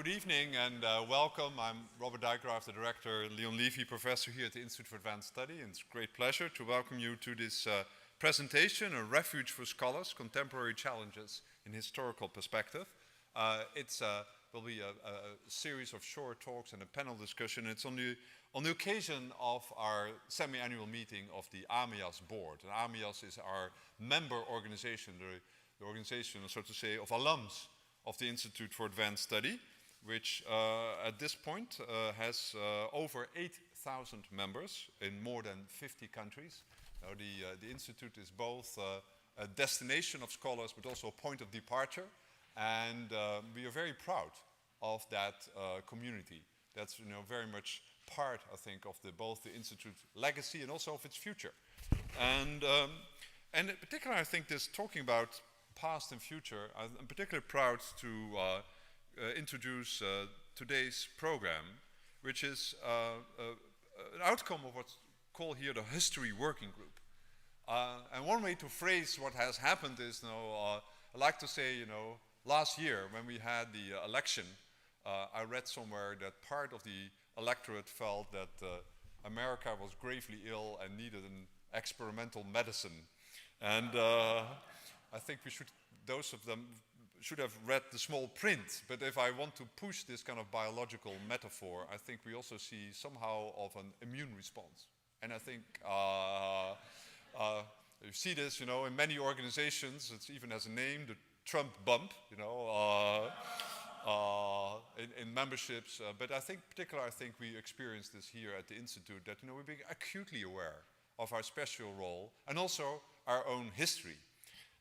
Good evening and welcome. I'm Robert Dijkgraaf, the director, Leon Levy professor here at the Institute for Advanced Study, and it's a great pleasure to welcome you to this presentation, A Refuge for Scholars, Contemporary Challenges in Historical Perspective. It will be a series of short talks and a panel discussion. It's on the occasion of our semi-annual meeting of the AMIAS board. And AMIAS is our member organization, the organization, so to say, of alums of the Institute for Advanced Study, which at this point has over 8,000 members in more than 50 countries. Now the Institute is both a destination of scholars but also a point of departure, and we are very proud of that community. That's very much part, I think, of both the Institute's legacy and also of its future. And in particular, I think this talking about past and future, I'm particularly proud to introduce today's program, which is an outcome of what's called here the History Working Group. And one way to phrase what has happened is, I like to say, last year when we had the election, I read somewhere that part of the electorate felt that America was gravely ill and needed an experimental medicine. And I think those of them should have read the small print, but if I want to push this kind of biological metaphor, I think we also see somehow of an immune response. And I think you see this, in many organizations, it even has a name, the Trump bump, in memberships. But I think, particularly, we experience this here at the Institute, that, we're being acutely aware of our special role and also our own history.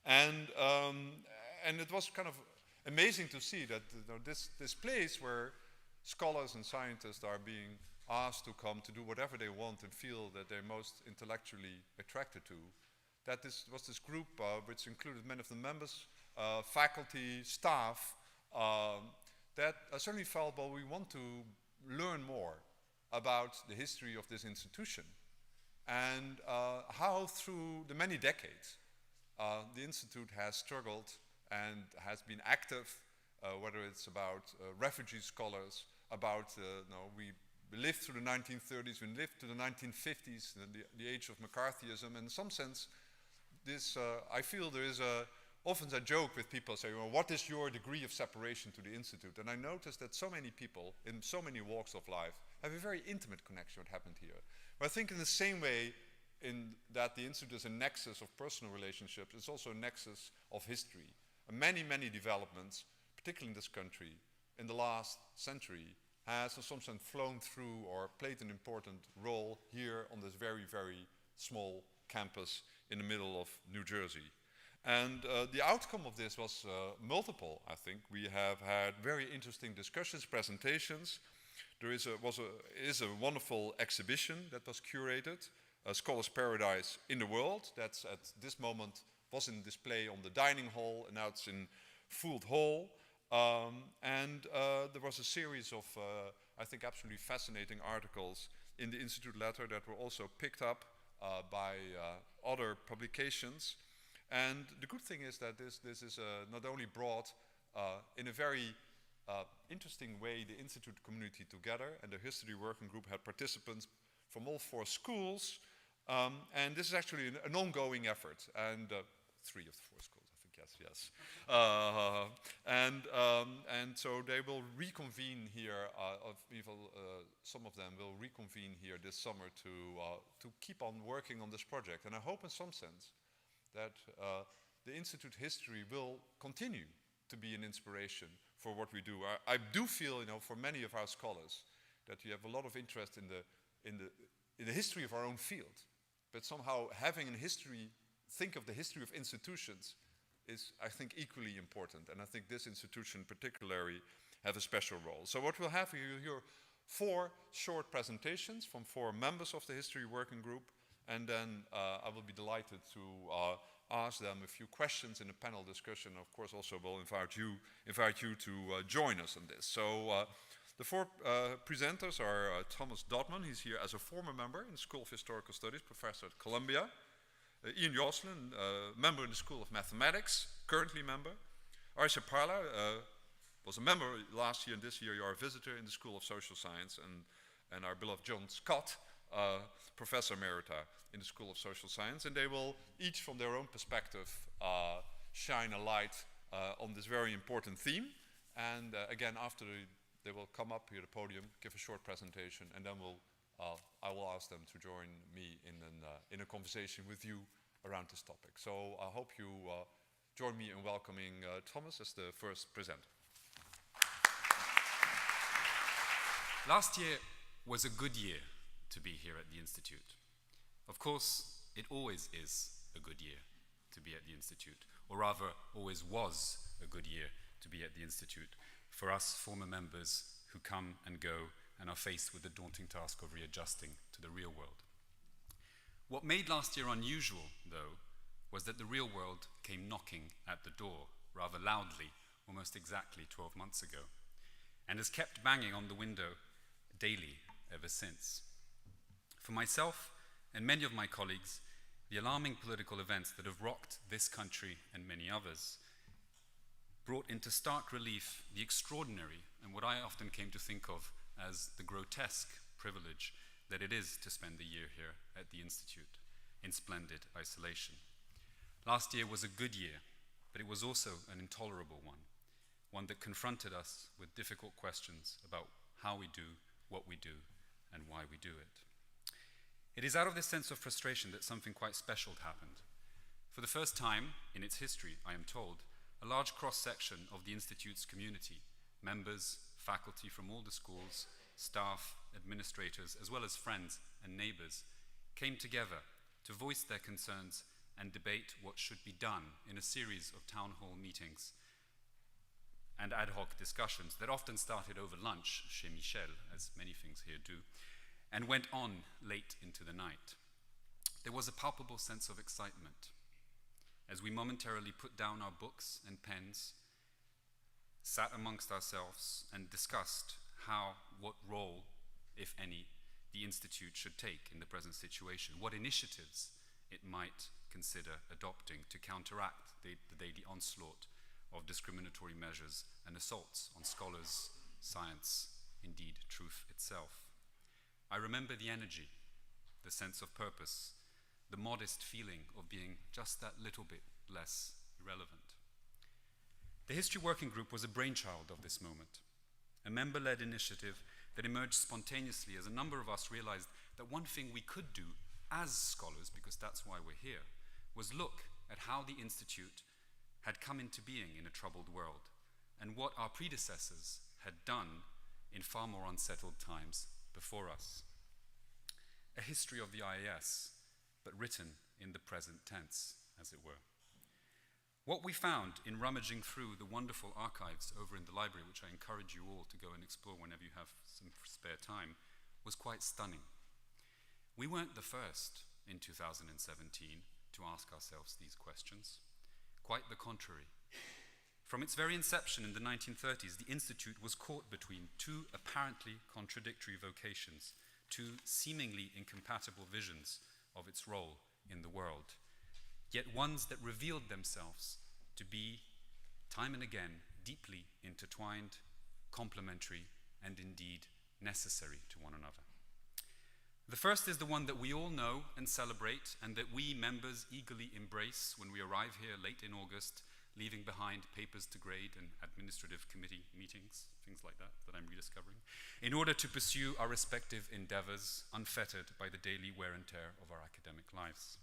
And it was kind of amazing to see that this place where scholars and scientists are being asked to come to do whatever they want and feel that they're most intellectually attracted to, that this was this group which included many of the members, faculty, staff, that I certainly felt, well, we want to learn more about the history of this institution and how through the many decades the Institute has struggled and has been active, whether it's about refugee scholars, about, we lived through the 1930s, we lived to the 1950s, the age of McCarthyism, and in some sense, this, I feel there is often a joke with people say, well, what is your degree of separation to the Institute? And I noticed that so many people in so many walks of life have a very intimate connection with what happened here. But I think in the same way, in that the Institute is a nexus of personal relationships, it's also a nexus of history. And many, many developments, particularly in this country, in the last century, has in some sense flown through or played an important role here on this very, very small campus in the middle of New Jersey. And the outcome of this was multiple, I think. We have had very interesting discussions, presentations. There is a wonderful exhibition that was curated, Scholars Paradise in the World. That's at this moment was in display on the dining hall, and now it's in Food Hall. And there was a series of, I think, absolutely fascinating articles in the Institute letter that were also picked up by other publications. And the good thing is that this is not only brought in a very interesting way the Institute community together, and the History Working Group had participants from all 4 schools. And this is actually an ongoing effort, and 3 of the 4 schools, I think, yes. And so they will reconvene here, some of them will reconvene here this summer to keep on working on this project. And I hope in some sense that the Institute history will continue to be an inspiration for what we do. I do feel, for many of our scholars, that you have a lot of interest in the history of our own field. But somehow having a history, think of the history of institutions, is, I think, equally important. And I think this institution particularly have a special role. So what we'll have, you'll hear 4 short presentations from 4 members of the History Working Group. And then I will be delighted to ask them a few questions in a panel discussion. Of course, also will invite you to join us on this. So the 4 presenters are Thomas Dodman. He's here as a former member in the School of Historical Studies, professor at Columbia. Ian Jocelyn, member in the School of Mathematics, currently member. Aisha Parla was a member last year, and this year you are a visitor in the School of Social Science, and our beloved John Scott, Professor Emerita in the School of Social Science, and they will each from their own perspective shine a light on this very important theme. And again, after they will come up here at the podium, give a short presentation, and then I will ask them to join me in a conversation with you around this topic. So I hope you join me in welcoming Thomas as the first presenter. Last year was a good year to be here at the Institute. Of course, it always is a good year to be at the Institute, or rather, always was a good year to be at the Institute for us former members who come and go and are faced with the daunting task of readjusting to the real world. What made last year unusual, though, was that the real world came knocking at the door rather loudly, almost exactly 12 months ago, and has kept banging on the window daily ever since. For myself and many of my colleagues, the alarming political events that have rocked this country and many others brought into stark relief the extraordinary and what I often came to think of as the grotesque privilege that it is to spend the year here at the Institute in splendid isolation. Last year was a good year, but it was also an intolerable one that confronted us with difficult questions about how we do what we do and why we do it. It is out of this sense of frustration that something quite special happened. For the first time in its history, I am told, a large cross-section of the Institute's community, members, faculty from all the schools, staff, administrators, as well as friends and neighbors, came together to voice their concerns and debate what should be done in a series of town hall meetings and ad hoc discussions that often started over lunch, chez Michel, as many things here do, and went on late into the night. There was a palpable sense of excitement as we momentarily put down our books and pens, sat amongst ourselves, and discussed what role, if any, the Institute should take in the present situation, what initiatives it might consider adopting to counteract the daily onslaught of discriminatory measures and assaults on scholars, science, indeed truth itself. I remember the energy, the sense of purpose, the modest feeling of being just that little bit less irrelevant. The History Working Group was a brainchild of this moment, a member-led initiative that emerged spontaneously as a number of us realized that one thing we could do as scholars, because that's why we're here, was look at how the Institute had come into being in a troubled world and what our predecessors had done in far more unsettled times before us. A history of the IAS, but written in the present tense, as it were. What we found in rummaging through the wonderful archives over in the library, which I encourage you all to go and explore whenever you have some spare time, was quite stunning. We weren't the first in 2017 to ask ourselves these questions. Quite the contrary. From its very inception in the 1930s, the Institute was caught between two apparently contradictory vocations, two seemingly incompatible visions of its role in the world, yet ones that revealed themselves to be, time and again, deeply intertwined, complementary, and indeed necessary to one another. The first is the one that we all know and celebrate, and that we members eagerly embrace when we arrive here late in August, leaving behind papers to grade and administrative committee meetings, things like that I'm rediscovering, in order to pursue our respective endeavors unfettered by the daily wear and tear of our academic lives.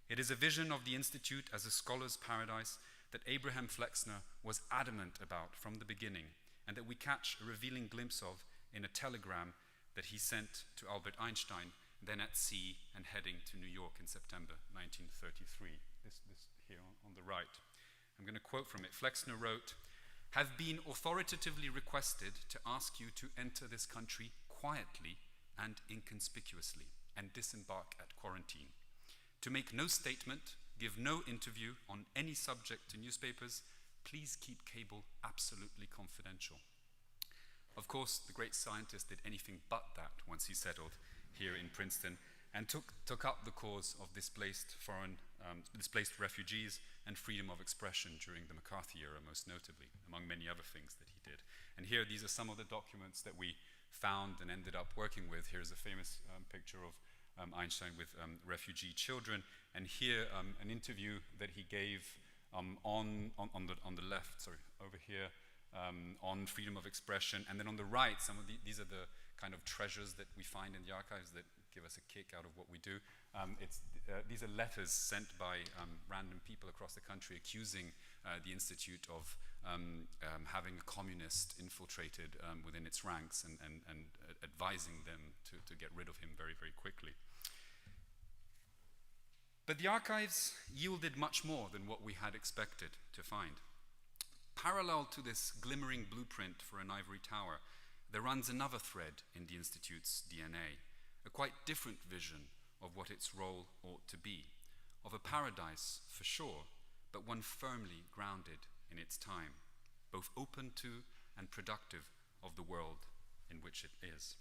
It is a vision of the Institute as a scholar's paradise that Abraham Flexner was adamant about from the beginning, and that we catch a revealing glimpse of in a telegram that he sent to Albert Einstein, then at sea and heading to New York in September 1933. This here on the right. I'm going to quote from it. Flexner wrote, "Have been authoritatively requested to ask you to enter this country quietly and inconspicuously and disembark at quarantine. To make no statement, give no interview on any subject to newspapers. Please keep cable absolutely confidential." Of course, the great scientist did anything but that once he settled here in Princeton, and took up the cause of displaced refugees and freedom of expression during the McCarthy era, most notably, among many other things that he did. And here, these are some of the documents that we found and ended up working with. Here's a famous picture of Einstein with refugee children, and here an interview that he gave on the left, sorry, over here, on freedom of expression, and then on the right, these are the kind of treasures that we find in the archives that give us a kick out of what we do. These are letters sent by random people across the country accusing the Institute of having a communist infiltrated within its ranks and advising them to get rid of him very, very quickly. But the archives yielded much more than what we had expected to find. Parallel to this glimmering blueprint for an ivory tower, there runs another thread in the Institute's DNA, a quite different vision of what its role ought to be, of a paradise for sure, but one firmly grounded in its time, both open to and productive of the world in which it is.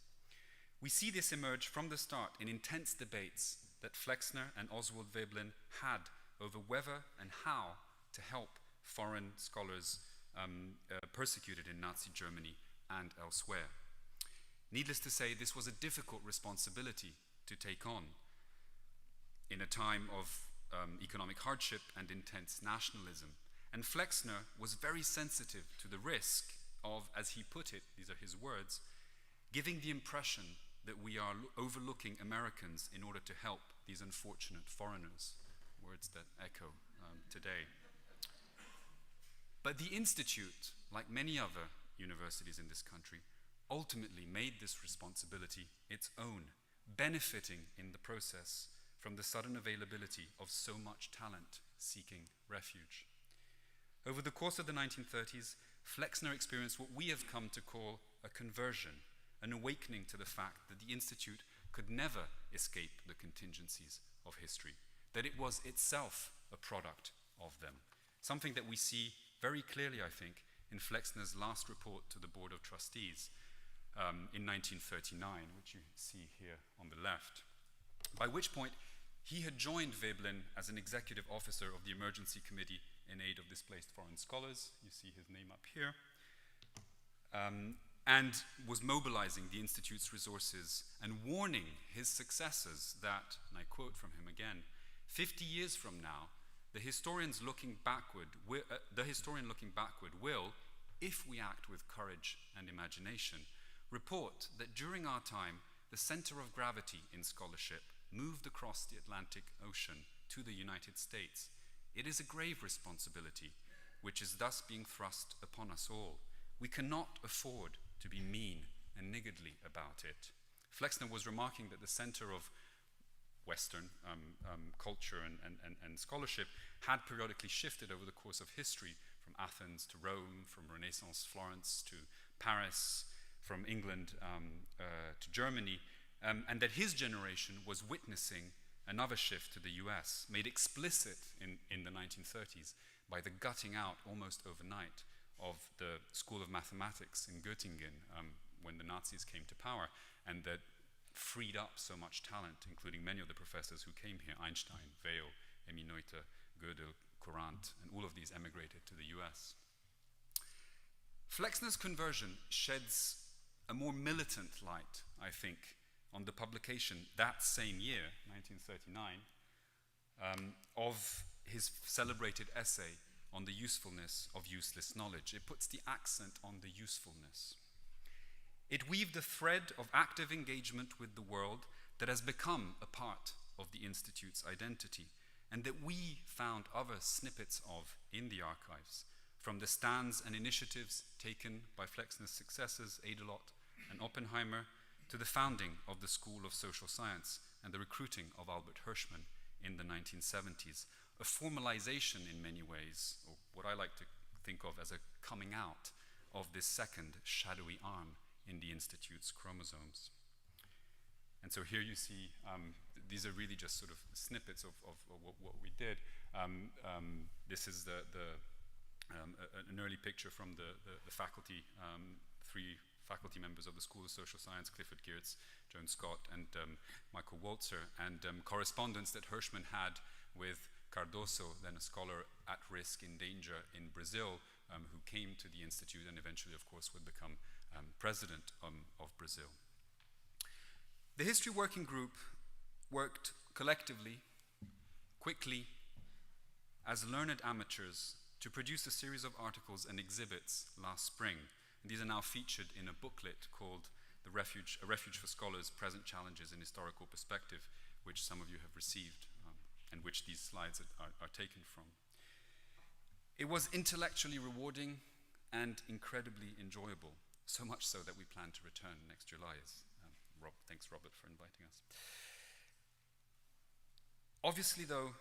We see this emerge from the start in intense debates that Flexner and Oswald Veblen had over whether and how to help foreign scholars persecuted in Nazi Germany and elsewhere. Needless to say, this was a difficult responsibility to take on in a time of economic hardship and intense nationalism. And Flexner was very sensitive to the risk of, as he put it, these are his words, giving the impression that we are overlooking Americans in order to help these unfortunate foreigners, words that echo today. But the Institute, like many other universities in this country, ultimately made this responsibility its own, benefiting in the process from the sudden availability of so much talent seeking refuge. Over the course of the 1930s, Flexner experienced what we have come to call a conversion, an awakening to the fact that the Institute could never escape the contingencies of history, that it was itself a product of them. Something that we see very clearly, I think, in Flexner's last report to the Board of Trustees in 1939, which you see here on the left, by which point he had joined Veblen as an executive officer of the Emergency Committee in Aid of Displaced Foreign Scholars. You see his name up here. And was mobilizing the Institute's resources and warning his successors that, and I quote from him again, 50 years from now, the historian looking backward will, if we act with courage and imagination, report that during our time, the center of gravity in scholarship moved across the Atlantic Ocean to the United States. It is a grave responsibility, which is thus being thrust upon us all. We cannot afford to be mean and niggardly about it. Flexner was remarking that the center of Western culture and scholarship had periodically shifted over the course of history, from Athens to Rome, from Renaissance Florence to Paris, from England to Germany, and that his generation was witnessing another shift to the US, made explicit in the 1930s by the gutting out almost overnight of the School of Mathematics in Göttingen when the Nazis came to power, and that freed up so much talent, including many of the professors who came here, Einstein, Weil, Emmy Noether, Gödel, Courant, and all of these emigrated to the US. Flexner's conversion sheds a more militant light, I think, on the publication that same year, 1939, of his celebrated essay on the usefulness of useless knowledge. It puts the accent on the usefulness. It weaved a thread of active engagement with the world that has become a part of the Institute's identity, and that we found other snippets of in the archives, from the stands and initiatives taken by Flexner's successors, Adelot and Oppenheimer, to the founding of the School of Social Science and the recruiting of Albert Hirschman in the 1970s, a formalization in many ways, or what I like to think of as a coming out of this second shadowy arm in the Institute's chromosomes. And so here you see, these are really just sort of snippets of what we did. This is an early picture from the faculty 3 faculty members of the School of Social Science, Clifford Geertz, Joan Scott, and Michael Walzer, and correspondence that Hirschman had with Cardoso, then a scholar at risk, in danger in Brazil, who came to the Institute and eventually, of course, would become president of Brazil. The History Working Group worked collectively, quickly, as learned amateurs to produce a series of articles and exhibits last spring. And these are now featured in a booklet called A Refuge for Scholars, Present Challenges in Historical Perspective, which some of you have received, and which these slides are taken from. It was intellectually rewarding and incredibly enjoyable, so much so that we plan to return next July. Thanks, Robert, for inviting us. Obviously, though,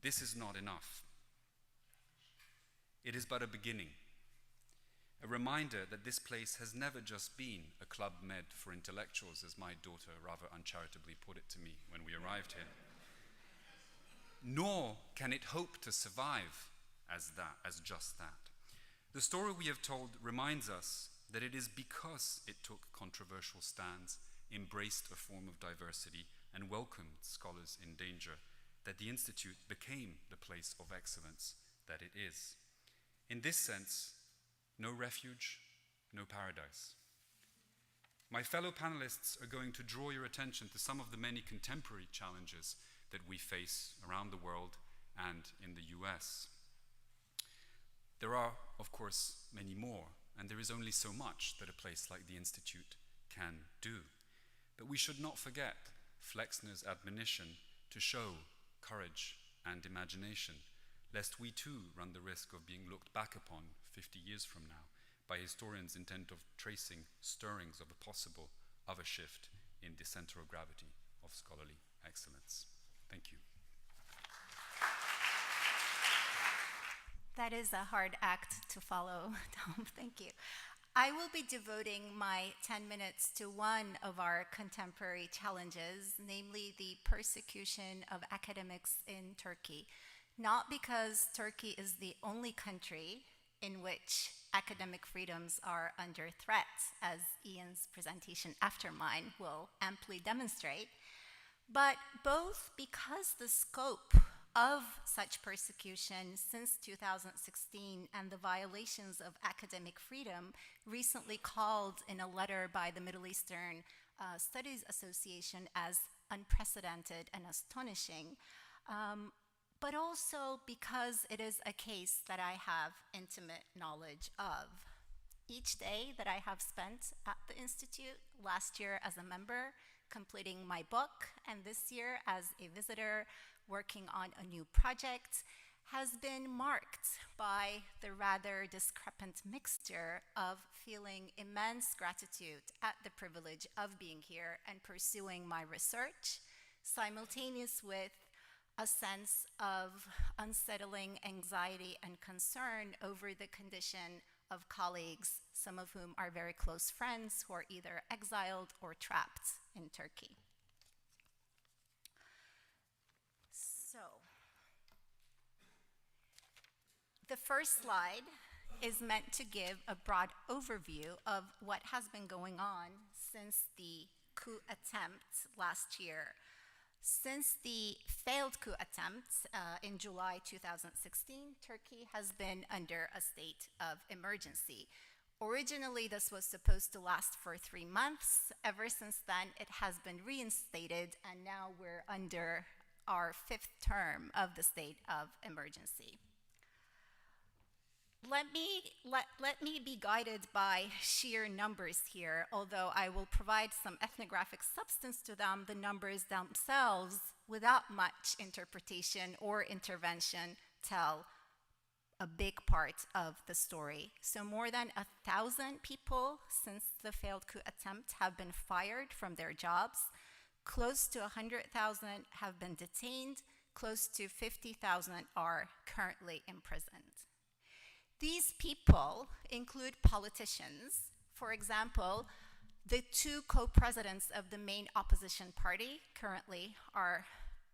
this is not enough. It is but a beginning, a reminder that this place has never just been a club med for intellectuals, as my daughter rather uncharitably put it to me when we arrived here. Nor can it hope to survive as just that. The story we have told reminds us that it is because it took controversial stands, embraced a form of diversity, and welcomed scholars in danger that the Institute became the place of excellence that it is. In this sense, no refuge, no paradise. My fellow panelists are going to draw your attention to some of the many contemporary challenges that we face around the world and in the US. There are, of course, many more, and there is only so much that a place like the Institute can do. But we should not forget Flexner's admonition to show courage and imagination, lest we too run the risk of being looked back upon 50 years from now by historians intent of tracing stirrings of a possible other shift in the center of gravity of scholarly excellence. Thank you. That is a hard act to follow, Tom. Thank you. I will be devoting my 10 minutes to one of our contemporary challenges, namely the persecution of academics in Turkey. Not because Turkey is the only country in which academic freedoms are under threat, as Ian's presentation after mine will amply demonstrate, but both because the scope of such persecution since 2016 and the violations of academic freedom recently called in a letter by the Middle Eastern Studies Association as unprecedented and astonishing, but also because it is a case that I have intimate knowledge of. Each day that I have spent at the Institute, last year as a member, completing my book, and this year as a visitor, working on a new project, has been marked by the rather discrepant mixture of feeling immense gratitude at the privilege of being here and pursuing my research, simultaneous with a sense of unsettling anxiety and concern over the condition of colleagues, some of whom are very close friends, who are either exiled or trapped in Turkey. So, the first slide is meant to give a broad overview of what has been going on since the coup attempt last year. Since the failed coup attempt in July 2016, Turkey has been under a state of emergency. Originally, this was supposed to last for 3 months. Ever since then, it has been reinstated, and now we're under our 5th term of the state of emergency. Let me be guided by sheer numbers here, although I will provide some ethnographic substance to them. The numbers themselves, without much interpretation or intervention, tell a big part of the story. So more than 1,000 people since the failed coup attempt have been fired from their jobs. Close to 100,000 have been detained. Close to 50,000 are currently imprisoned. These people include politicians. For example, the 2 co-presidents of the main opposition party currently are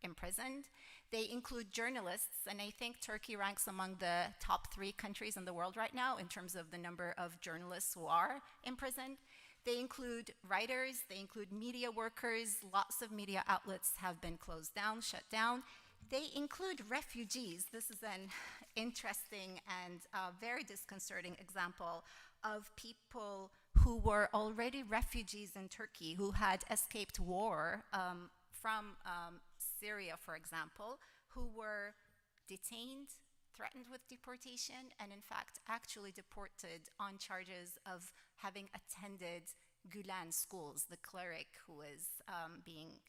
imprisoned. They include journalists, and I think Turkey ranks among the top 3 countries in the world right now in terms of the number of journalists who are imprisoned. They include writers, they include media workers. Lots of media outlets have been closed down, shut down. They include refugees. This is an interesting and very disconcerting example of people who were already refugees in Turkey, who had escaped war from Syria, for example, who were detained, threatened with deportation, and in fact actually deported on charges of having attended Gulen schools, the cleric who was being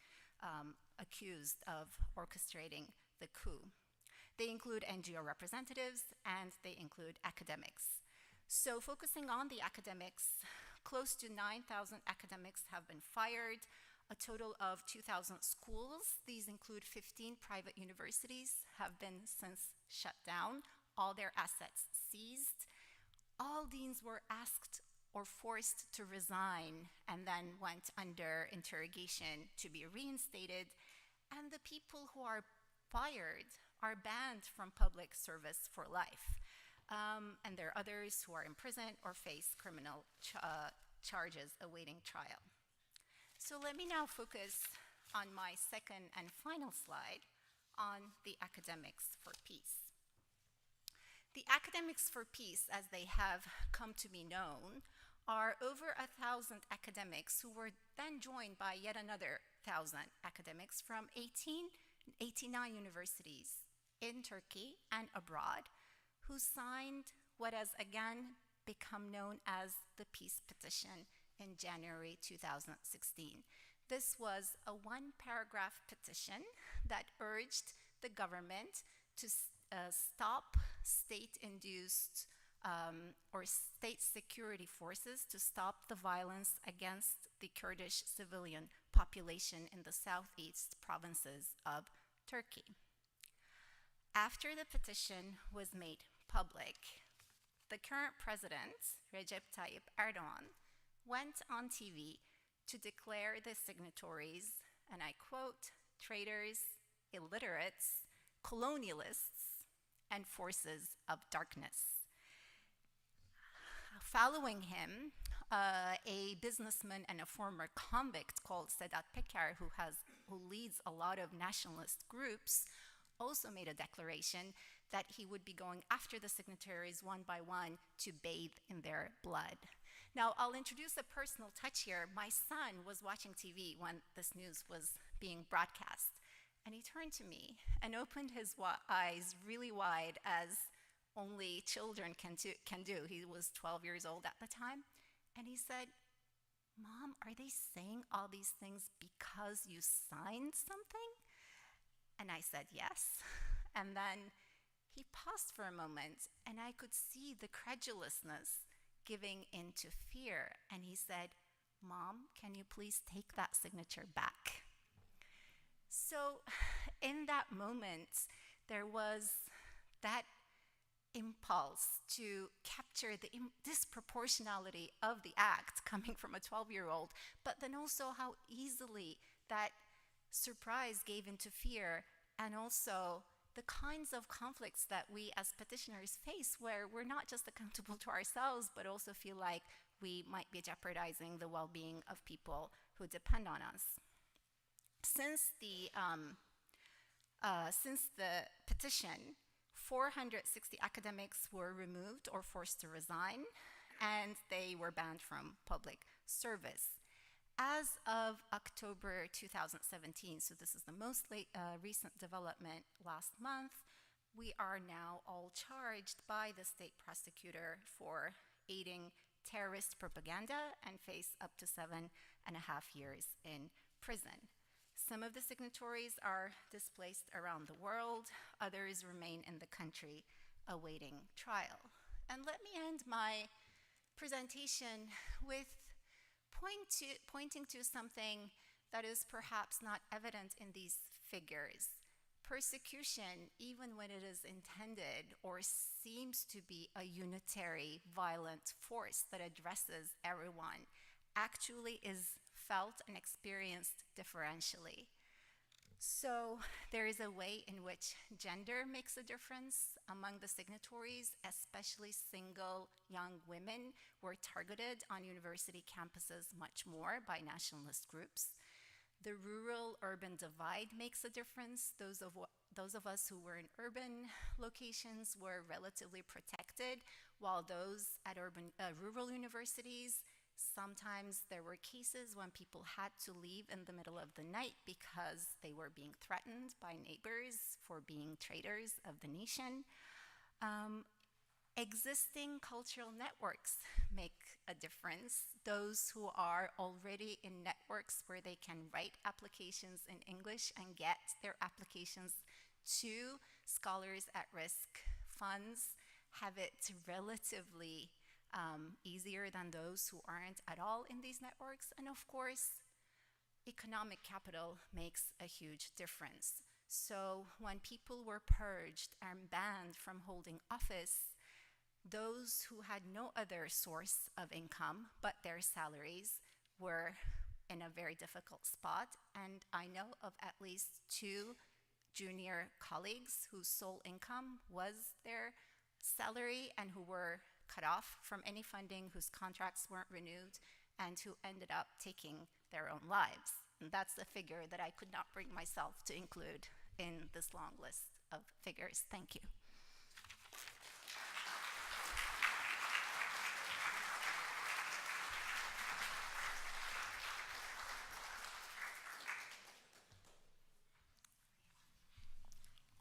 accused of orchestrating the coup. They include NGO representatives and they include academics. So focusing on the academics, close to 9,000 academics have been fired, a total of 2,000 schools, these include 15 private universities, have been since shut down, all their assets seized. All deans were asked or forced to resign and then went under interrogation to be reinstated. And the people who are fired are banned from public service for life. And there are others who are in prison or face criminal charges awaiting trial. So let me now focus on my second and final slide on the academics for peace. The academics for peace, as they have come to be known, are over 1,000 academics who were then joined by yet another 1,000 academics from 89 universities in Turkey and abroad, who signed what has again become known as the Peace Petition in January 2016. This was a 1-paragraph petition that urged the government to stop state-induced or state security forces to stop the violence against the Kurdish civilian population in the southeast provinces of Turkey. After the petition was made public, the current president, Recep Tayyip Erdogan, went on TV to declare the signatories, and I quote, traitors, illiterates, colonialists, and forces of darkness. Following him, a businessman and a former convict called Sedat Peker, who leads a lot of nationalist groups, also made a declaration that he would be going after the signatories one by one to bathe in their blood. Now, I'll introduce a personal touch here. My son was watching TV when this news was being broadcast, and he turned to me and opened his eyes really wide, as only children can do. He was 12 years old at the time, and he said, "Mom, are they saying all these things because you signed something?" And I said, "Yes." And then he paused for a moment, and I could see the credulousness giving into fear. And he said, "Mom, can you please take that signature back?" So in that moment, there was that impulse to capture the disproportionality of the act coming from a 12-year-old, but then also how easily that surprise gave into fear, and also the kinds of conflicts that we as petitioners face, where we're not just accountable to ourselves, but also feel like we might be jeopardizing the well-being of people who depend on us. Since the petition, 460 academics were removed or forced to resign, and they were banned from public service. As of October 2017, so this is the most recent development last month, we are now all charged by the state prosecutor for aiding terrorist propaganda and face up to 7.5 years in prison. Some of the signatories are displaced around the world, others remain in the country awaiting trial. And let me end my presentation with pointing to something that is perhaps not evident in these figures. Persecution, even when it is intended or seems to be a unitary, violent force that addresses everyone, actually is felt and experienced differentially. So there is a way in which gender makes a difference among the signatories, especially single young women were targeted on university campuses much more by nationalist groups. The rural-urban divide makes a difference. Those of us who were in urban locations were relatively protected, while those at rural universities, sometimes there were cases when people had to leave in the middle of the night because they were being threatened by neighbors for being traitors of the nation. Existing cultural networks make a difference. Those who are already in networks where they can write applications in English and get their applications to Scholars at Risk funds have it relatively easier than those who aren't at all in these networks. And of course, economic capital makes a huge difference. So when people were purged and banned from holding office, those who had no other source of income but their salaries were in a very difficult spot. And I know of at least 2 junior colleagues whose sole income was their salary and who were cut off from any funding, whose contracts weren't renewed, and who ended up taking their own lives. And that's a figure that I could not bring myself to include in this long list of figures. Thank you.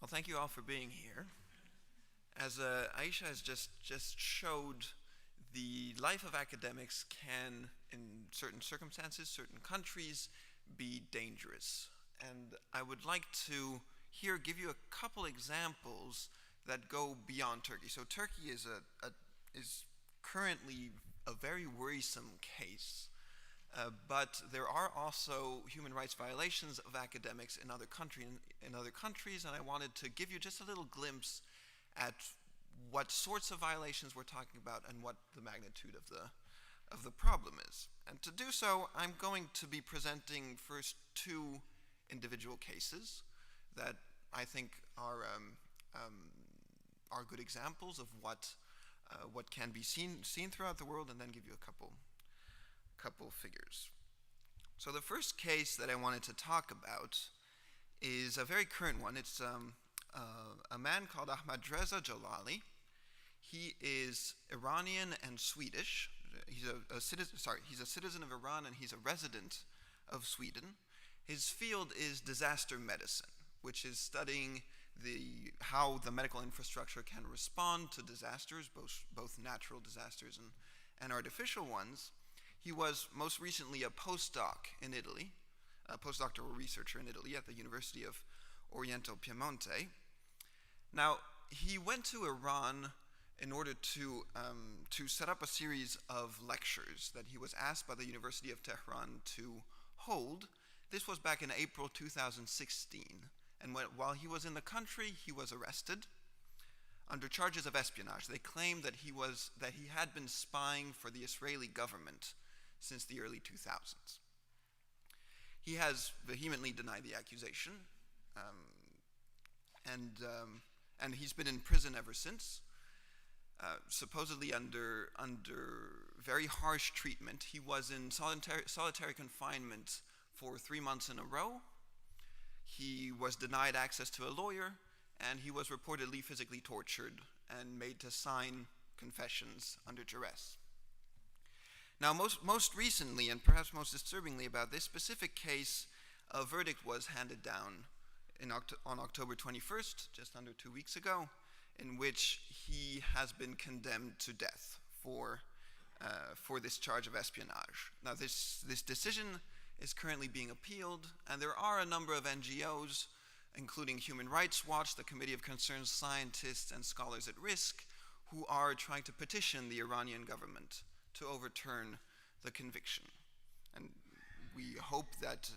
Well, thank you all for being here. As Aisha has just showed, the life of academics can, in certain circumstances, certain countries, be dangerous. And I would like to here give you a couple examples that go beyond Turkey. So Turkey is currently a very worrisome case. But there are also human rights violations of academics in other countries, and I wanted to give you just a little glimpse at what sorts of violations we're talking about and what the magnitude of the problem is. And to do so, I'm going to be presenting first 2 individual cases that I think are good examples of what can be seen throughout the world, and then give you a couple figures. So the first case that I wanted to talk about is a very current one. It's a man called Ahmadreza Jalali. He is Iranian and Swedish. He's a citizen of Iran, and he's a resident of Sweden. His field is disaster medicine, which is studying how the medical infrastructure can respond to disasters, both natural disasters and artificial ones. He was most recently a postdoc in Italy, a postdoctoral researcher in Italy at the University of Oriental Piemonte. Now, he went to Iran in order to set up a series of lectures that he was asked by the University of Tehran to hold. This was back in April 2016. And while he was in the country, he was arrested under charges of espionage. They claimed that he had been spying for the Israeli government since the early 2000s. He has vehemently denied the accusation, and he's been in prison ever since, supposedly under very harsh treatment. He was in solitary confinement for 3 months in a row. He was denied access to a lawyer, and he was reportedly physically tortured and made to sign confessions under duress. Now, most recently, and perhaps most disturbingly about this specific case, a verdict was handed down on October 21st, just under 2 weeks ago, in which he has been condemned to death for this charge of espionage. Now, this decision is currently being appealed, and there are a number of NGOs, including Human Rights Watch, the Committee of Concerned Scientists and Scholars at Risk, who are trying to petition the Iranian government to overturn the conviction. And we hope that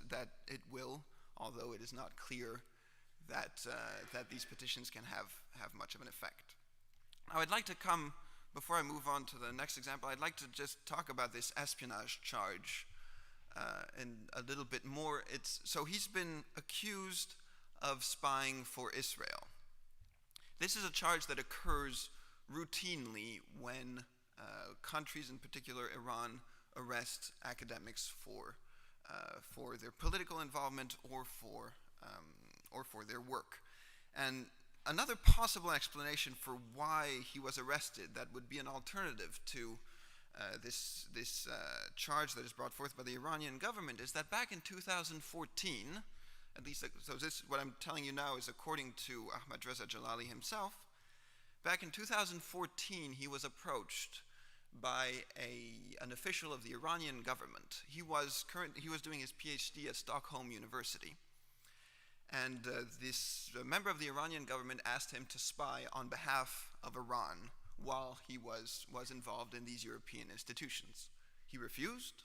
it will, although it is not clear that these petitions can have much of an effect. Now, I'd like to before I move on to the next example, I'd like to just talk about this espionage charge and a little bit more. So he's been accused of spying for Israel. This is a charge that occurs routinely when countries, in particular Iran, arrest academics for their political involvement or for their work. And another possible explanation for why he was arrested, that would be an alternative to this charge that is brought forth by the Iranian government, is that back in 2014, at least, so this, what I'm telling you now is according to Ahmad Reza Jalali himself, back in 2014 he was approached by an official of the Iranian government. He was doing his PhD at Stockholm University, and this member of the Iranian government asked him to spy on behalf of Iran while he was involved in these European institutions. He refused,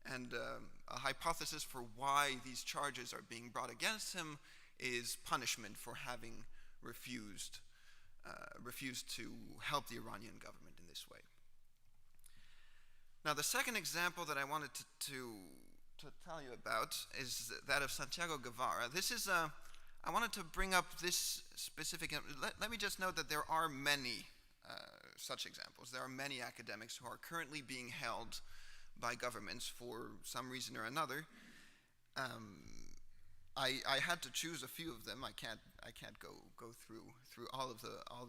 and a hypothesis for why these charges are being brought against him is punishment for having refused to help the Iranian government in this way. Now, the second example that I wanted to tell you about is that of Santiago Guevara. I wanted to bring up this specific. Let me just note that there are many such examples. There are many academics who are currently being held by governments for some reason or another. I had to choose a few of them. I can't go through all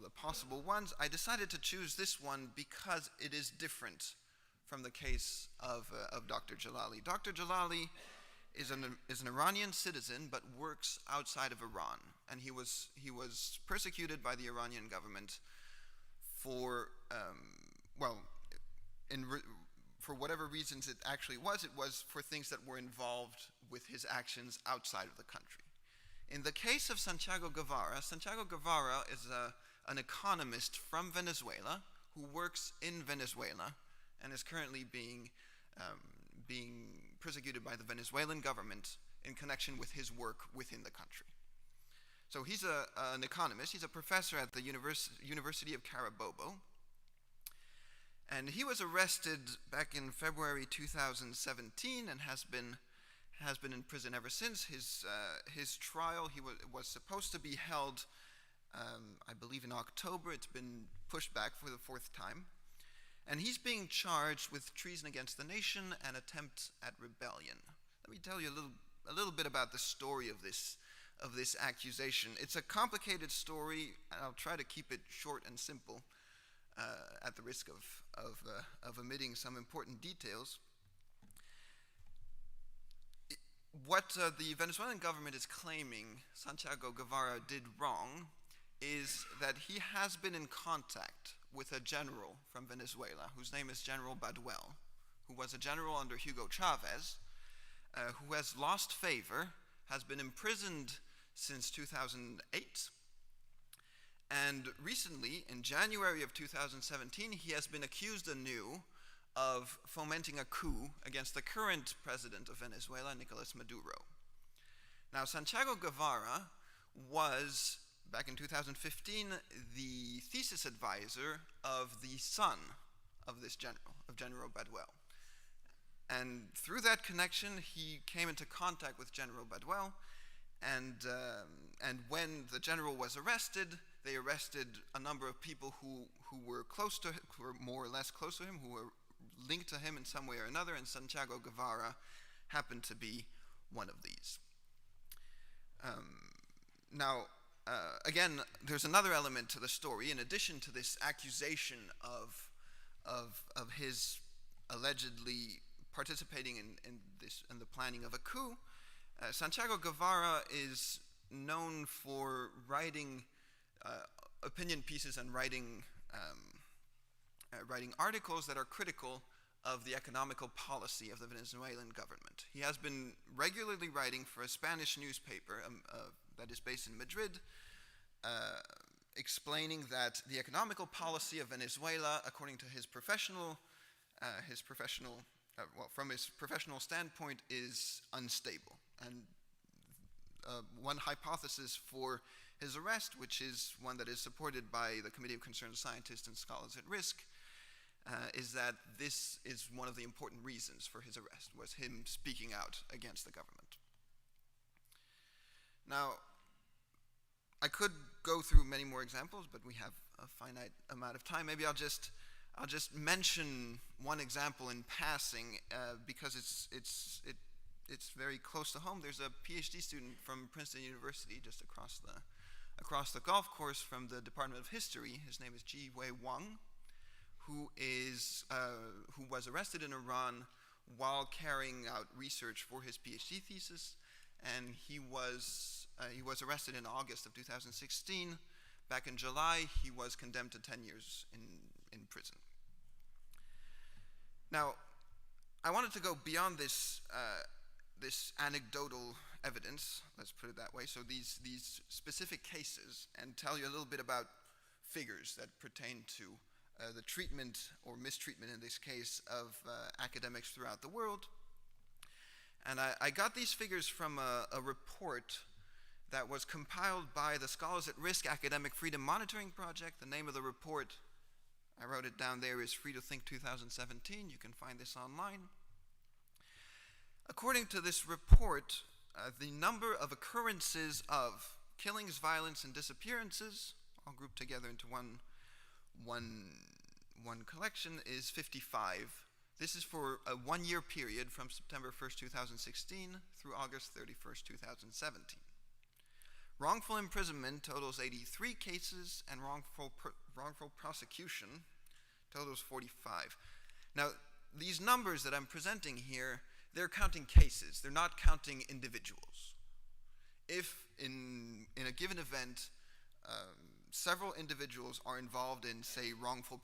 the possible ones. I decided to choose this one because it is different from the case of Dr. Jalali. Dr. Jalali is an Iranian citizen but works outside of Iran, and he was persecuted by the Iranian government for for whatever reasons it actually was. It was for things that were involved with his actions outside of the country. In the case of Santiago Guevara is an economist from Venezuela who works in Venezuela and is currently being persecuted by the Venezuelan government in connection with his work within the country. So he's an economist. He's a professor at the University of Carabobo. And he was arrested back in February 2017 and has been in prison ever since. His trial, he was supposed to be held, I believe, in October. It's been pushed back for the fourth time. And he's being charged with treason against the nation and attempt at rebellion. Let me tell you a little bit about the story of this accusation. It's a complicated story, and I'll try to keep it short and simple, at the risk of omitting some important details. What the Venezuelan government is claiming Santiago Guevara did wrong is that he has been in contact with a general from Venezuela whose name is General Baduel, who was a general under Hugo Chavez, who has lost favor, has been imprisoned since 2008, and recently, in January of 2017, he has been accused anew of fomenting a coup against the current president of Venezuela, Nicolas Maduro. Now, Santiago Guevara was, back in 2015, the thesis advisor of the son of this general, of General Baduel. And through that connection, he came into contact with General Baduel, and when the general was arrested, they arrested a number of people who were close to him, who were more or less close to him, who were linked to him in some way or another, and Santiago Guevara happened to be one of these. Again, there's another element to the story. In addition to this accusation of his allegedly participating in the planning of a coup, Santiago Guevara is known for writing opinion pieces and writing articles that are critical of the economical policy of the Venezuelan government. He has been regularly writing for a Spanish newspaper that is based in Madrid, explaining that the economical policy of Venezuela, according to from his professional standpoint, is unstable. And one hypothesis for his arrest, which is one that is supported by the Committee of Concerned Scientists and Scholars at Risk, is that this is one of the important reasons for his arrest, was him speaking out against the government. Now, I could go through many more examples, but we have a finite amount of time. Maybe I'll just mention one example in passing because it's very close to home. There's a PhD student from Princeton University just across the golf course from the Department of History. His name is Ji-Wei Wang, who was arrested in Iran while carrying out research for his PhD thesis, and he was arrested in August of 2016. Back in July, he was condemned to 10 years in prison. Now, I wanted to go beyond this anecdotal evidence, let's put it that way, so these specific cases, and tell you a little bit about figures that pertain to the treatment or mistreatment in this case of academics throughout the world. And I got these figures from a report that was compiled by the Scholars at Risk Academic Freedom Monitoring Project. The name of the report, I wrote it down there, is Free to Think 2017. You can find this online. According to this report, the number of occurrences of killings, violence, and disappearances, all grouped together into one collection, is 55. This is for a one-year period from September 1st, 2016 through August 31st, 2017. Wrongful imprisonment totals 83 cases, and wrongful prosecution totals 45. Now, these numbers that I'm presenting here, they're counting cases. They're not counting individuals. If in a given event, several individuals are involved in, say, wrongful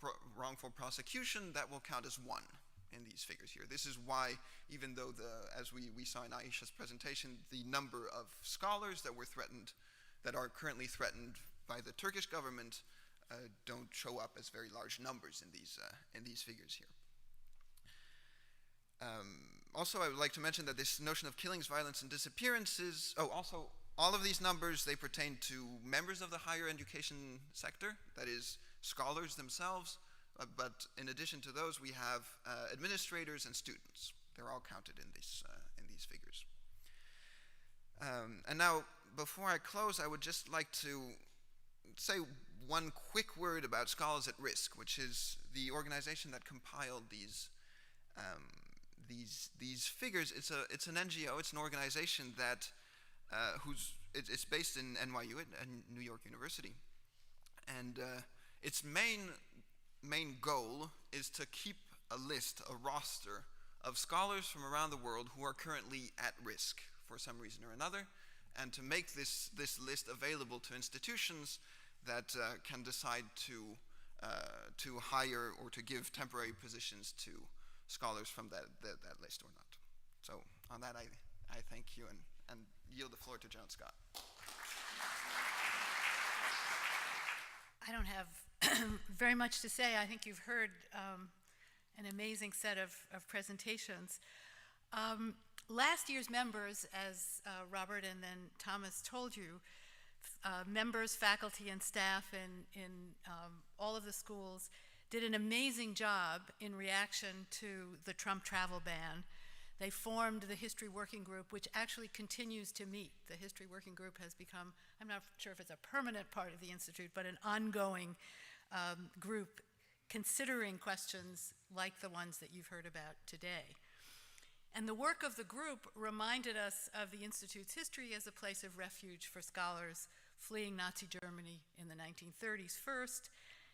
prosecution, that will count as one in these figures here. This is why, even though, as we saw in Aisha's presentation, the number of scholars that are currently threatened by the Turkish government don't show up as very large numbers in these figures here. Also, I would like to mention that this notion of killings, violence, and disappearances, also all of these numbers, they pertain to members of the higher education sector, that is, scholars themselves, but in addition to those, we have administrators and students. They're all counted in these figures. And now, before I close, I would just like to say one quick word about Scholars at Risk, which is the organization that compiled these figures. It's an NGO. It's an organization that it's based in NYU at New York University, and its main goal is to keep a roster of scholars from around the world who are currently at risk for some reason or another, and to make this list available to institutions that can decide to hire or to give temporary positions to scholars from that list or not. So on that, I thank you and yield the floor to John Scott. I don't have very much to say. I think you've heard an amazing set of presentations. Last year's members, as Robert and then Thomas told you, members, faculty, and staff in all of the schools did an amazing job in reaction to the Trump travel ban. They formed the History Working Group, which actually continues to meet. The History Working Group has become, I'm not sure if it's a permanent part of the Institute, but an ongoing group considering questions like the ones that you've heard about today. And the work of the group reminded us of the Institute's history as a place of refuge for scholars fleeing Nazi Germany in the 1930s first,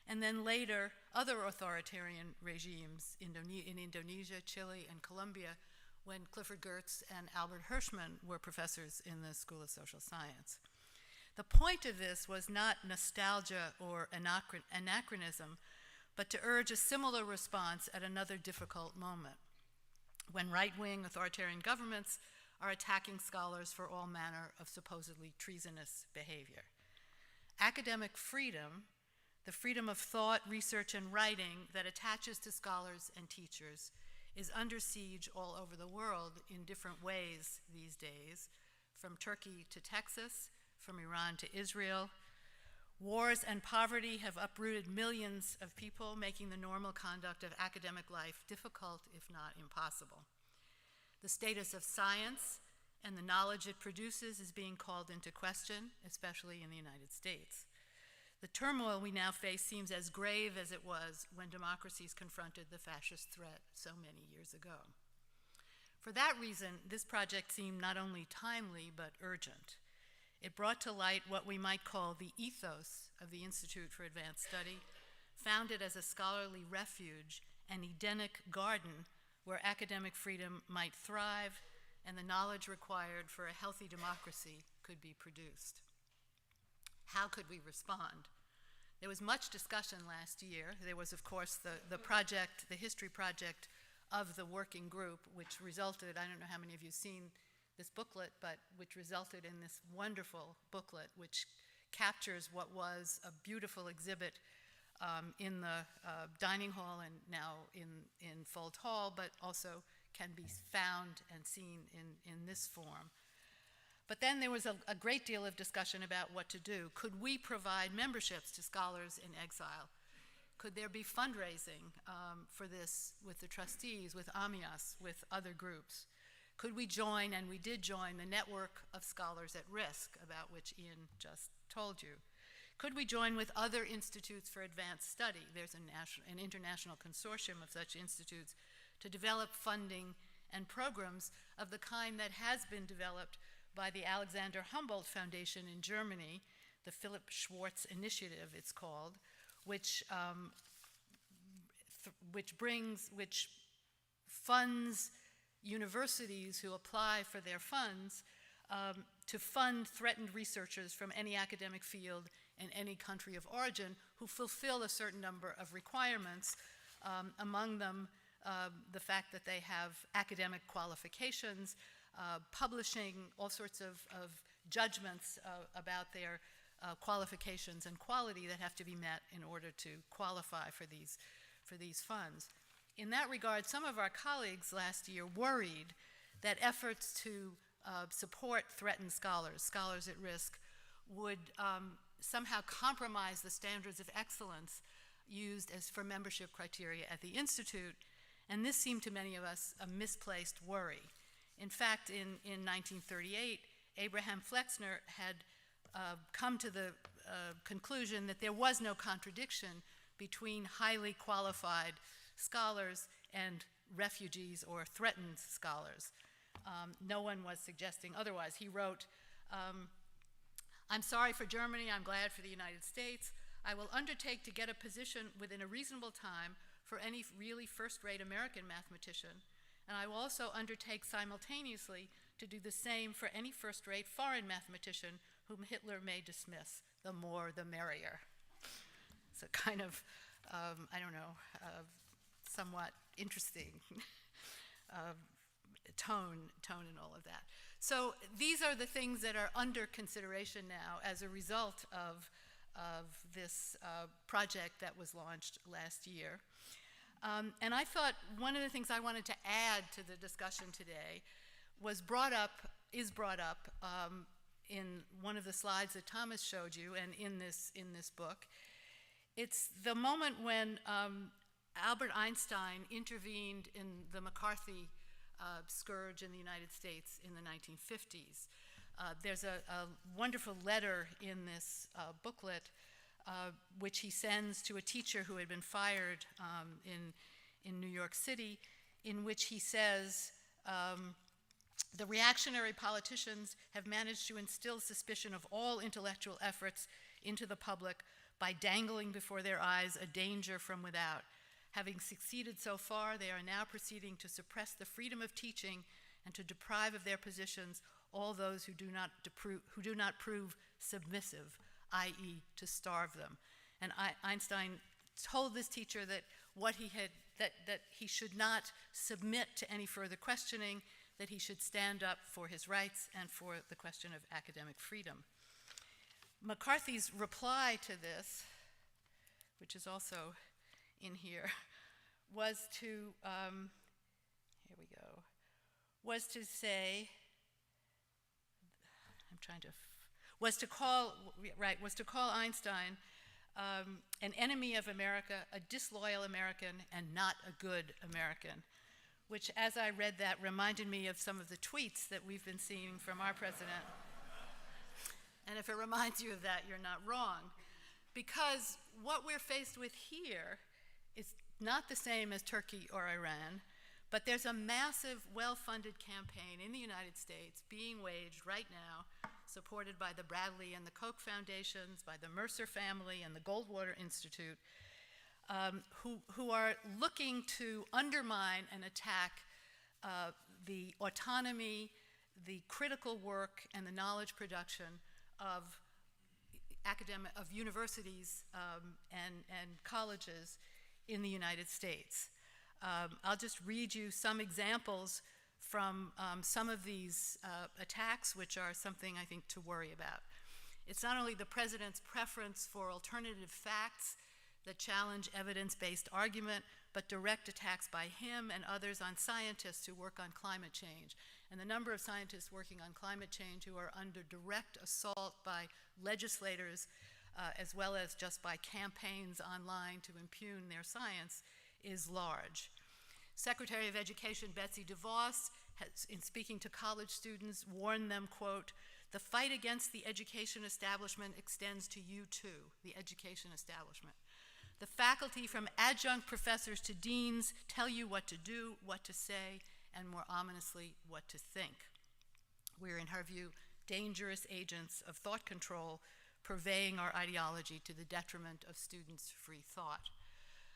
and then later other authoritarian regimes in Indonesia, Chile, and Colombia, when Clifford Geertz and Albert Hirschman were professors in the School of Social Science. The point of this was not nostalgia or anachronism, but to urge a similar response at another difficult moment, when right-wing authoritarian governments are attacking scholars for all manner of supposedly treasonous behavior. Academic freedom, the freedom of thought, research, and writing that attaches to scholars and teachers, is under siege all over the world in different ways these days, from Turkey to Texas, from Iran to Israel. Wars and poverty have uprooted millions of people, making the normal conduct of academic life difficult, if not impossible. The status of science and the knowledge it produces is being called into question, especially in the United States. The turmoil we now face seems as grave as it was when democracies confronted the fascist threat so many years ago. For that reason, this project seemed not only timely, but urgent. It brought to light what we might call the ethos of the Institute for Advanced Study, founded as a scholarly refuge, an Edenic garden where academic freedom might thrive and the knowledge required for a healthy democracy could be produced. How could we respond? There was much discussion last year. There was, of course, the project, the history project of the working group, which resulted, I don't know how many of you have seen this booklet, but which resulted in this wonderful booklet, which captures what was a beautiful exhibit in the dining hall and now in Fold Hall, but also can be found and seen in this form. But then there was a great deal of discussion about what to do. Could we provide memberships to scholars in exile? Could there be fundraising for this with the trustees, with Amias, with other groups? Could we join, and we did join, the network of scholars at risk, about which Ian just told you? Could we join with other institutes for advanced study? There's an international consortium of such institutes to develop funding and programs of the kind that has been developed by the Alexander Humboldt Foundation in Germany, the Philip Schwartz Initiative it's called, which funds universities who apply for their funds to fund threatened researchers from any academic field in any country of origin who fulfill a certain number of requirements, among them the fact that they have academic qualifications, publishing all sorts of judgments about their qualifications and quality that have to be met in order to qualify for these funds. In that regard, some of our colleagues last year worried that efforts to support threatened scholars at risk, would somehow compromise the standards of excellence used as for membership criteria at the Institute, and this seemed to many of us a misplaced worry. In fact, in 1938, Abraham Flexner had come to the conclusion that there was no contradiction between highly qualified scholars and refugees or threatened scholars. No one was suggesting otherwise. He wrote, I'm sorry for Germany, I'm glad for the United States. I will undertake to get a position within a reasonable time for any really first-rate American mathematician, and I will also undertake simultaneously to do the same for any first-rate foreign mathematician whom Hitler may dismiss. The more, the merrier. It's a kind of, somewhat interesting tone in all of that. So these are the things that are under consideration now as a result of this project that was launched last year. And I thought one of the things I wanted to add to the discussion today is brought up in one of the slides that Thomas showed you and in this book. It's the moment when Albert Einstein intervened in the McCarthy scourge in the United States in the 1950s. There's a wonderful letter in this booklet which he sends to a teacher who had been fired in New York City, in which he says, the reactionary politicians have managed to instill suspicion of all intellectual efforts into the public by dangling before their eyes a danger from without. Having succeeded so far, they are now proceeding to suppress the freedom of teaching and to deprive of their positions all those who do not prove submissive, i.e., to starve them. And Einstein told this teacher that that he should not submit to any further questioning, that he should stand up for his rights and for the question of academic freedom. McCarthy's reply to this, which is also in here, was to was to call Einstein an enemy of America, a disloyal American, and not a good American, which, as I read that, reminded me of some of the tweets that we've been seeing from our president. And if it reminds you of that, you're not wrong. Because what we're faced with here is not the same as Turkey or Iran, but there's a massive, well-funded campaign in the United States being waged right now, supported by the Bradley and the Koch Foundations, by the Mercer family and the Goldwater Institute, who are looking to undermine and attack the autonomy, the critical work, and the knowledge production of universities and colleges in the United States. I'll just read you some examples from some of these attacks, which are something I think to worry about. It's not only the president's preference for alternative facts that challenge evidence-based argument, but direct attacks by him and others on scientists who work on climate change. And the number of scientists working on climate change who are under direct assault by legislators, as well as just by campaigns online to impugn their science, is large. Secretary of Education Betsy DeVos has, in speaking to college students, warned them, quote, "The fight against the education establishment extends to you too," the education establishment. "The faculty, from adjunct professors to deans, tell you what to do, what to say, and more ominously, what to think. We're, in her view, dangerous agents of thought control, purveying our ideology to the detriment of students' free thought."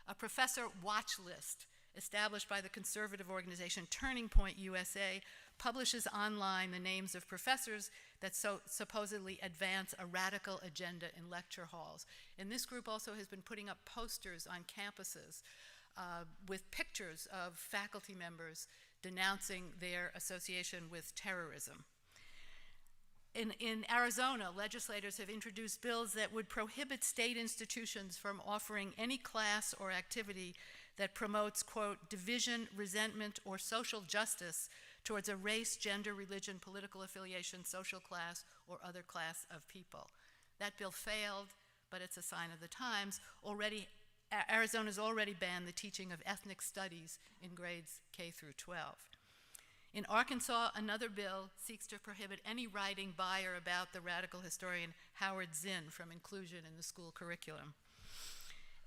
A professor watch list established by the conservative organization Turning Point USA publishes online the names of professors that supposedly advance a radical agenda in lecture halls. And this group also has been putting up posters on campuses with pictures of faculty members denouncing their association with terrorism. In Arizona, legislators have introduced bills that would prohibit state institutions from offering any class or activity that promotes, quote, "division, resentment, or social justice towards a race, gender, religion, political affiliation, social class, or other class of people." That bill failed, but it's a sign of the times. Arizona's already banned the teaching of ethnic studies in grades K through 12. In Arkansas, another bill seeks to prohibit any writing by or about the radical historian Howard Zinn from inclusion in the school curriculum.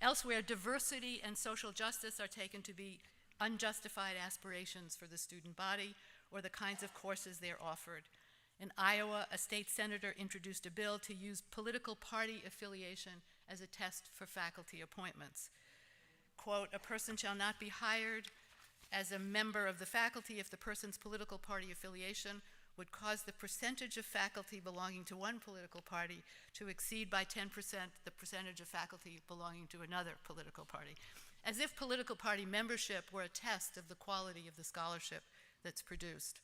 Elsewhere, diversity and social justice are taken to be unjustified aspirations for the student body or the kinds of courses they're offered. In Iowa, a state senator introduced a bill to use political party affiliation as a test for faculty appointments. Quote, "A person shall not be hired as a member of the faculty if the person's political party affiliation would cause the percentage of faculty belonging to one political party to exceed by 10% the percentage of faculty belonging to another political party." As if political party membership were a test of the quality of the scholarship that's produced.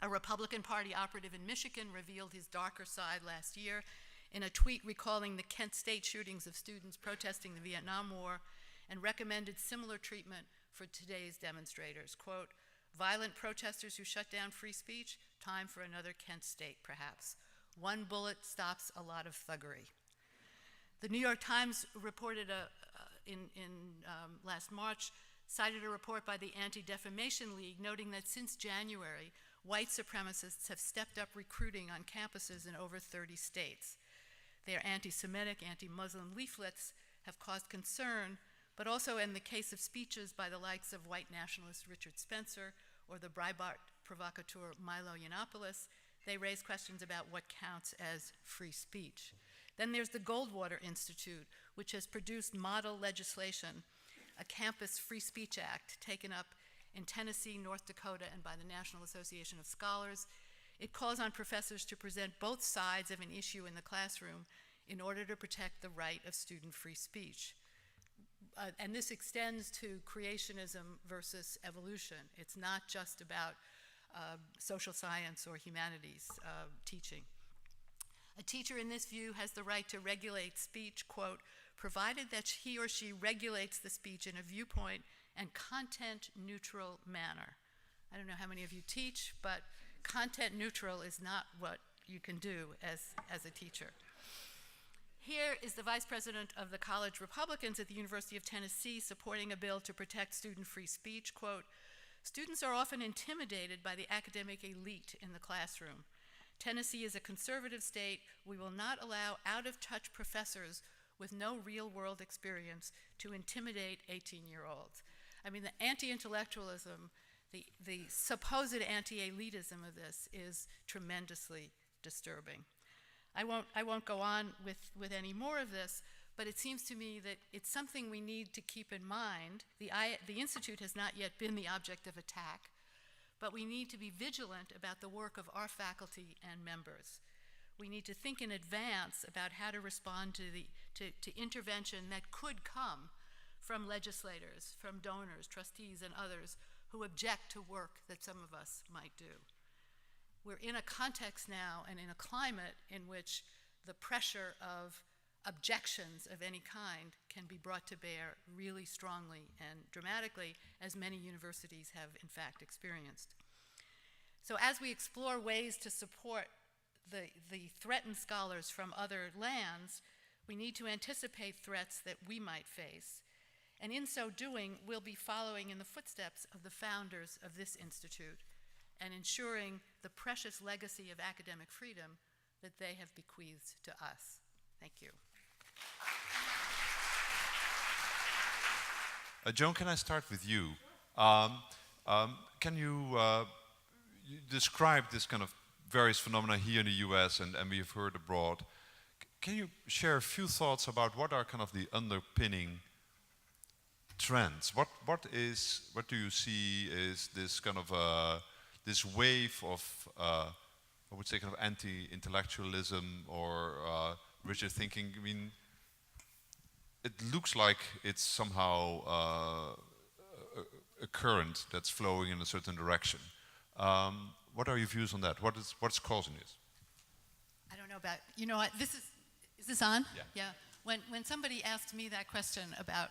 A Republican Party operative in Michigan revealed his darker side last year in a tweet recalling the Kent State shootings of students protesting the Vietnam War and recommended similar treatment for today's demonstrators. Quote, "Violent protesters who shut down free speech, time for another Kent State, perhaps. One bullet stops a lot of thuggery." The New York Times reported last March, cited a report by the Anti-Defamation League noting that since January, white supremacists have stepped up recruiting on campuses in over 30 states. Their anti-Semitic, anti-Muslim leaflets have caused concern, but also in the case of speeches by the likes of white nationalist Richard Spencer or the Breitbart provocateur Milo Yiannopoulos, they raise questions about what counts as free speech. Then there's the Goldwater Institute, which has produced model legislation, a campus free speech act taken up in Tennessee, North Dakota, and by the National Association of Scholars. It calls on professors to present both sides of an issue in the classroom in order to protect the right of student free speech. And this extends to creationism versus evolution. It's not just about social science or humanities teaching. A teacher in this view has the right to regulate speech, quote, "provided that he or she regulates the speech in a viewpoint and content-neutral manner." I don't know how many of you teach, but content-neutral is not what you can do as a teacher. Here is the vice president of the College Republicans at the University of Tennessee supporting a bill to protect student-free speech. Quote, "Students are often intimidated by the academic elite in the classroom. Tennessee is a conservative state. We will not allow out-of-touch professors with no real-world experience to intimidate 18-year-olds. I mean, the anti-intellectualism, the supposed anti-elitism of this is tremendously disturbing. I won't go on with any more of this, but it seems to me that it's something we need to keep in mind. The Institute has not yet been the object of attack, but we need to be vigilant about the work of our faculty and members. We need to think in advance about how to respond to intervention that could come from legislators, from donors, trustees, and others who object to work that some of us might do. We're in a context now and in a climate in which the pressure of objections of any kind can be brought to bear really strongly and dramatically, as many universities have in fact experienced. So as we explore ways to support the threatened scholars from other lands, we need to anticipate threats that we might face. And in so doing, we'll be following in the footsteps of the founders of this institute and ensuring the precious legacy of academic freedom that they have bequeathed to us. Thank you. Joan, can I start with you? Can you describe this kind of various phenomena here in the US and we've heard abroad? Can you share a few thoughts about what are kind of the underpinning trends? What do you see is this kind of this wave of I would say kind of anti-intellectualism or rigid thinking? I mean, it looks like it's somehow a current that's flowing in a certain direction. What are your views on that? What's causing it? I don't know about, you know what, is this on? Yeah. Yeah. When somebody asks me that question about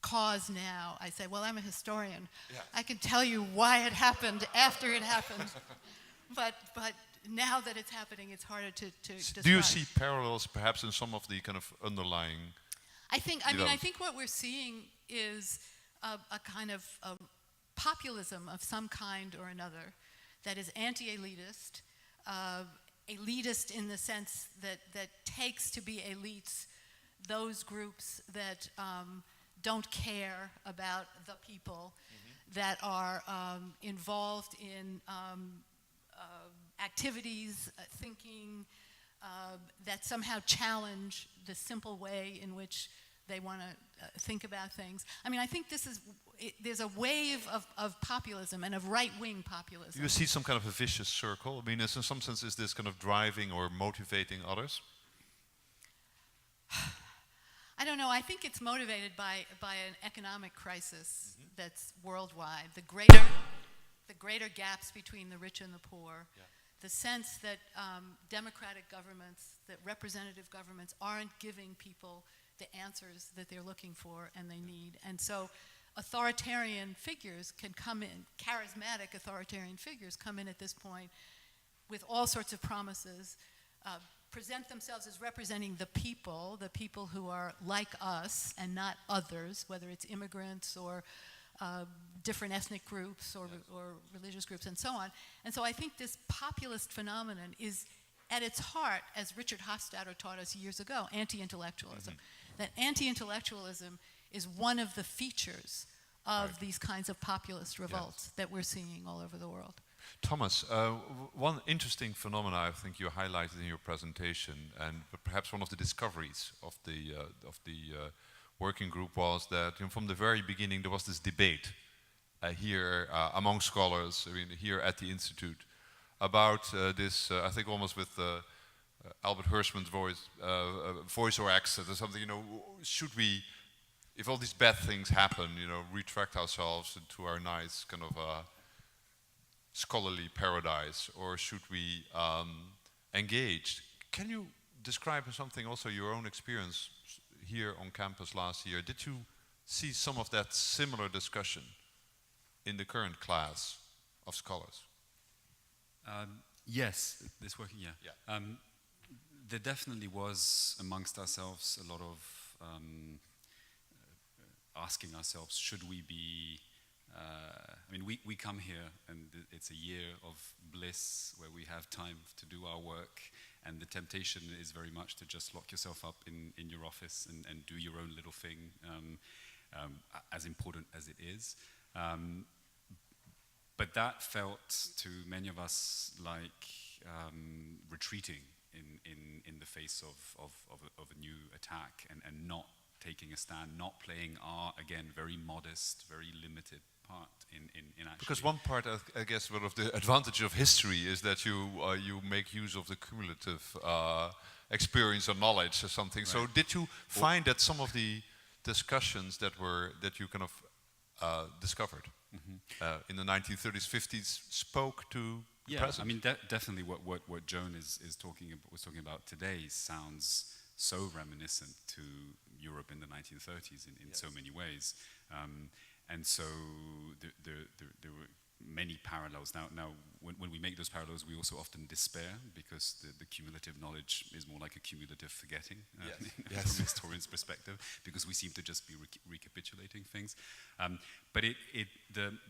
cause now, I say, well, I'm a historian. Yeah. I can tell you why it happened after it happened. but now that it's happening, it's harder to describe. Do you see parallels perhaps in some of the kind of underlying I think what we're seeing is a kind of populism of some kind or another that is anti-elitist, elitist in the sense that takes to be elites those groups that don't care about the people, that are involved in activities, thinking, that somehow challenge the simple way in which they want to think about things. I mean, I think there's a wave of populism and of right-wing populism. You see some kind of a vicious circle? I mean, in some sense, is this kind of driving or motivating others? I don't know. I think it's motivated by an economic crisis that's worldwide. The greater gaps between the rich and the poor. Yeah. The sense that democratic governments, that representative governments aren't giving people the answers that they're looking for and they need. And so authoritarian figures can come in, charismatic authoritarian figures come in at this point with all sorts of promises, present themselves as representing the people who are like us and not others, whether it's immigrants or different ethnic groups or religious groups and so on. And so I think this populist phenomenon is at its heart, as Richard Hofstadter taught us years ago, anti-intellectualism. That anti-intellectualism is one of the features of these kinds of populist revolts that we're seeing all over the world. Thomas, one interesting phenomena I think you highlighted in your presentation, and perhaps one of the discoveries of the working group was that from the very beginning there was this debate here among scholars, I mean, here at the Institute, about this, I think almost with Albert Hirschman's voice or accent or something, should we, if all these bad things happen, retract ourselves into our nice kind of scholarly paradise, or should we engage? Can you describe something also your own experience here on campus last year? Did you see some of that similar discussion in the current class of scholars? Yes, it's working, yeah. Yeah. There definitely was amongst ourselves a lot of asking ourselves, should we be, we come here and it's a year of bliss where we have time to do our work, and the temptation is very much to just lock yourself up in your office and do your own little thing, as important as it is. But that felt to many of us like retreating in the face of a new attack, and not taking a stand, not playing our, again, very modest, very limited part in actually. Because one part, I guess, one of the advantage of history is that you make use of the cumulative experience or knowledge or something. Right. So did you find that some of the discussions that you kind of discovered in the 1930s, 50s spoke to the present? I mean, definitely what Joan was talking about today sounds so reminiscent to Europe in the 1930s in so many ways. And so there were many parallels. Now when we make those parallels, we also often despair, because the cumulative knowledge is more like a cumulative forgetting from a historian's perspective, because we seem to just be recapitulating things. But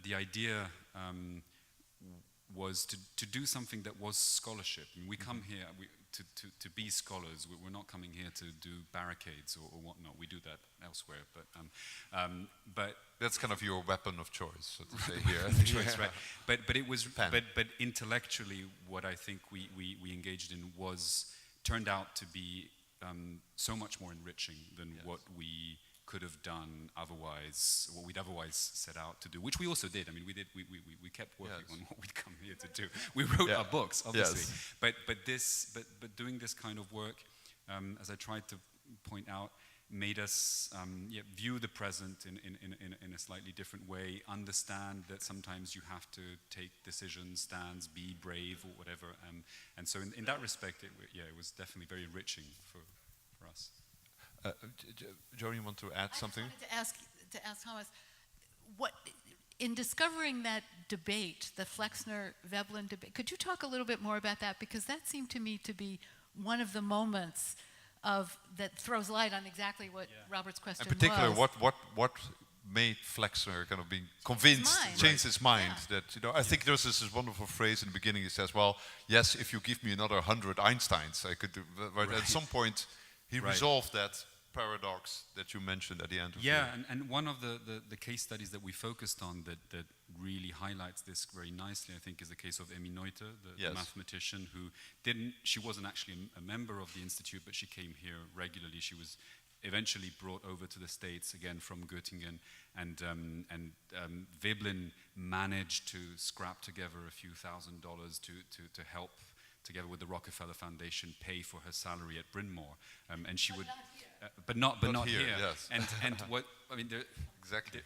the idea was to do something that was scholarship. I mean, we come here to be scholars. We're not coming here to do barricades or whatnot. We do that elsewhere, but That's kind of your weapon of choice, so to say here. choice, right? But it was, but intellectually, what I think we engaged in turned out to be so much more enriching than what we could have done otherwise, what we'd otherwise set out to do, which we also did. I mean, we kept working on what we'd come here to do. We wrote our books, obviously, but doing this kind of work, as I tried to point out, made us view the present in a slightly different way, understand that sometimes you have to take decisions, stands, be brave or whatever, and so in that respect, it was definitely very enriching for us. Joan, you want to add something? I just wanted to ask Thomas, what, in discovering that debate, the Flexner-Veblen debate, could you talk a little bit more about that? Because that seemed to me to be one of the moments that throws light on exactly what Robert's question was. In particular, what made Flexner kind of be convinced, change his mind? Yeah. That I think there's this wonderful phrase in the beginning. He says, "Well, yes, if you give me another 100 Einsteins, I could do." But at some point, he resolved that paradox that you mentioned at the end of and one of the case studies that we focused on that really highlights this very nicely, I think, is the case of Emmy Noether, the mathematician who she wasn't actually a member of the institute, but she came here regularly. She was eventually brought over to the States again from Göttingen, and Veblen managed to scrap together a few $1,000s to help, together with the Rockefeller Foundation, pay for her salary at Bryn Mawr, and she would. But not here. Yes. And what I mean,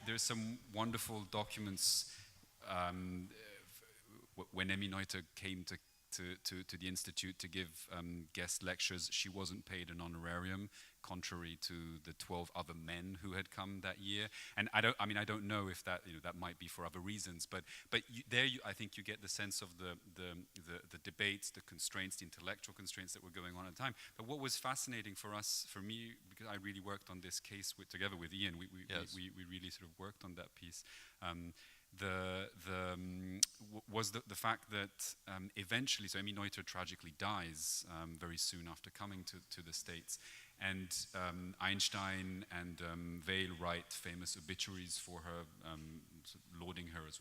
there's some wonderful documents when Emmy Noether came to the institute to give guest lectures. She wasn't paid an honorarium, contrary to the 12 other men who had come that year. And I don't know if that that might be for other reasons, but I think you get the sense of the debates, the constraints, the intellectual constraints that were going on at the time. But what was fascinating for me, because I really worked on this case together with Ian, we really sort of worked on that piece. Was the fact that eventually, so Emmy Noether tragically dies very soon after coming to the States, and Einstein and Weil write famous obituaries for her, lauding her as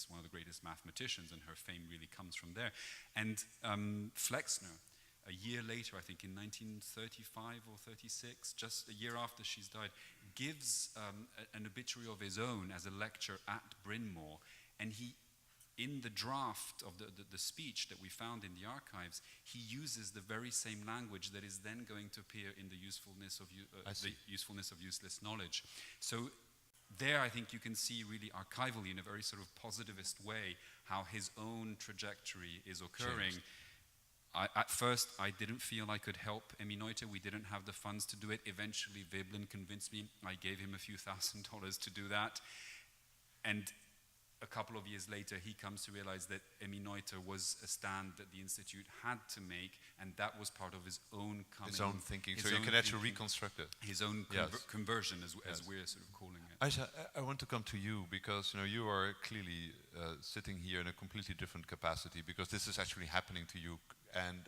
one of the greatest mathematicians, and her fame really comes from there. And Flexner, a year later, I think in 1935 or 36, just a year after she's died, gives an obituary of his own as a lecture at Bryn Mawr, and he, in the draft of the speech that we found in the archives, he uses the very same language that is then going to appear in the usefulness of useless knowledge. So there, I think you can see really archivally, in a very sort of positivist way, how his own trajectory is occurring. Changed. At first, I didn't feel I could help Emmy Noether. We didn't have the funds to do it. Eventually, Veblen convinced me. I gave him a few $1,000s to do that. And a couple of years later, he comes to realize that Emmy Noether was a stand that the Institute had to make, and that was part of his own coming. His own thinking, his so you own can actually thinking, reconstruct it. his own conversion, as we're sort of calling it. Aisha, I want to come to you because you are clearly sitting here in a completely different capacity because this is actually happening to you. And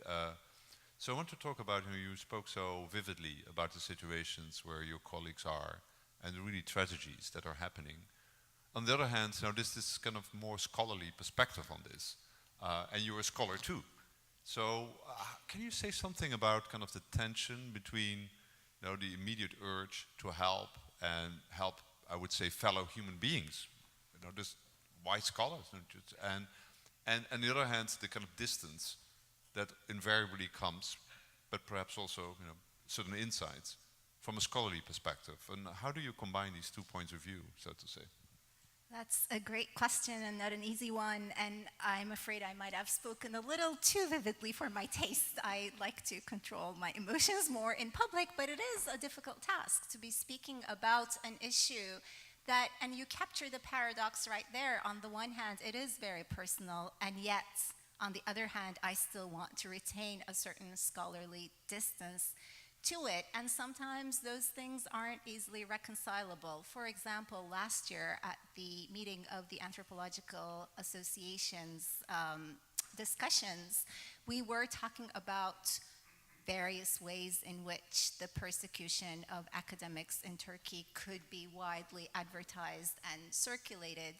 so I want to talk about, you spoke so vividly about the situations where your colleagues are and the really tragedies that are happening. On the other hand, this is kind of more scholarly perspective on this, and you're a scholar too. So can you say something about kind of the tension between the immediate urge to help and help, I would say, fellow human beings, just white scholars, and on the other hand, the kind of distance that invariably comes, but perhaps also certain insights from a scholarly perspective. And how do you combine these 2 points of view, so to say? That's a great question and not an easy one, and I'm afraid I might have spoken a little too vividly for my taste. I like to control my emotions more in public, but it is a difficult task to be speaking about an issue that, and you capture the paradox right there. On the one hand, it is very personal, and yet, on the other hand, I still want to retain a certain scholarly distance to it, and sometimes those things aren't easily reconcilable. For example, last year at the meeting of the Anthropological Association's discussions, we were talking about various ways in which the persecution of academics in Turkey could be widely advertised and circulated.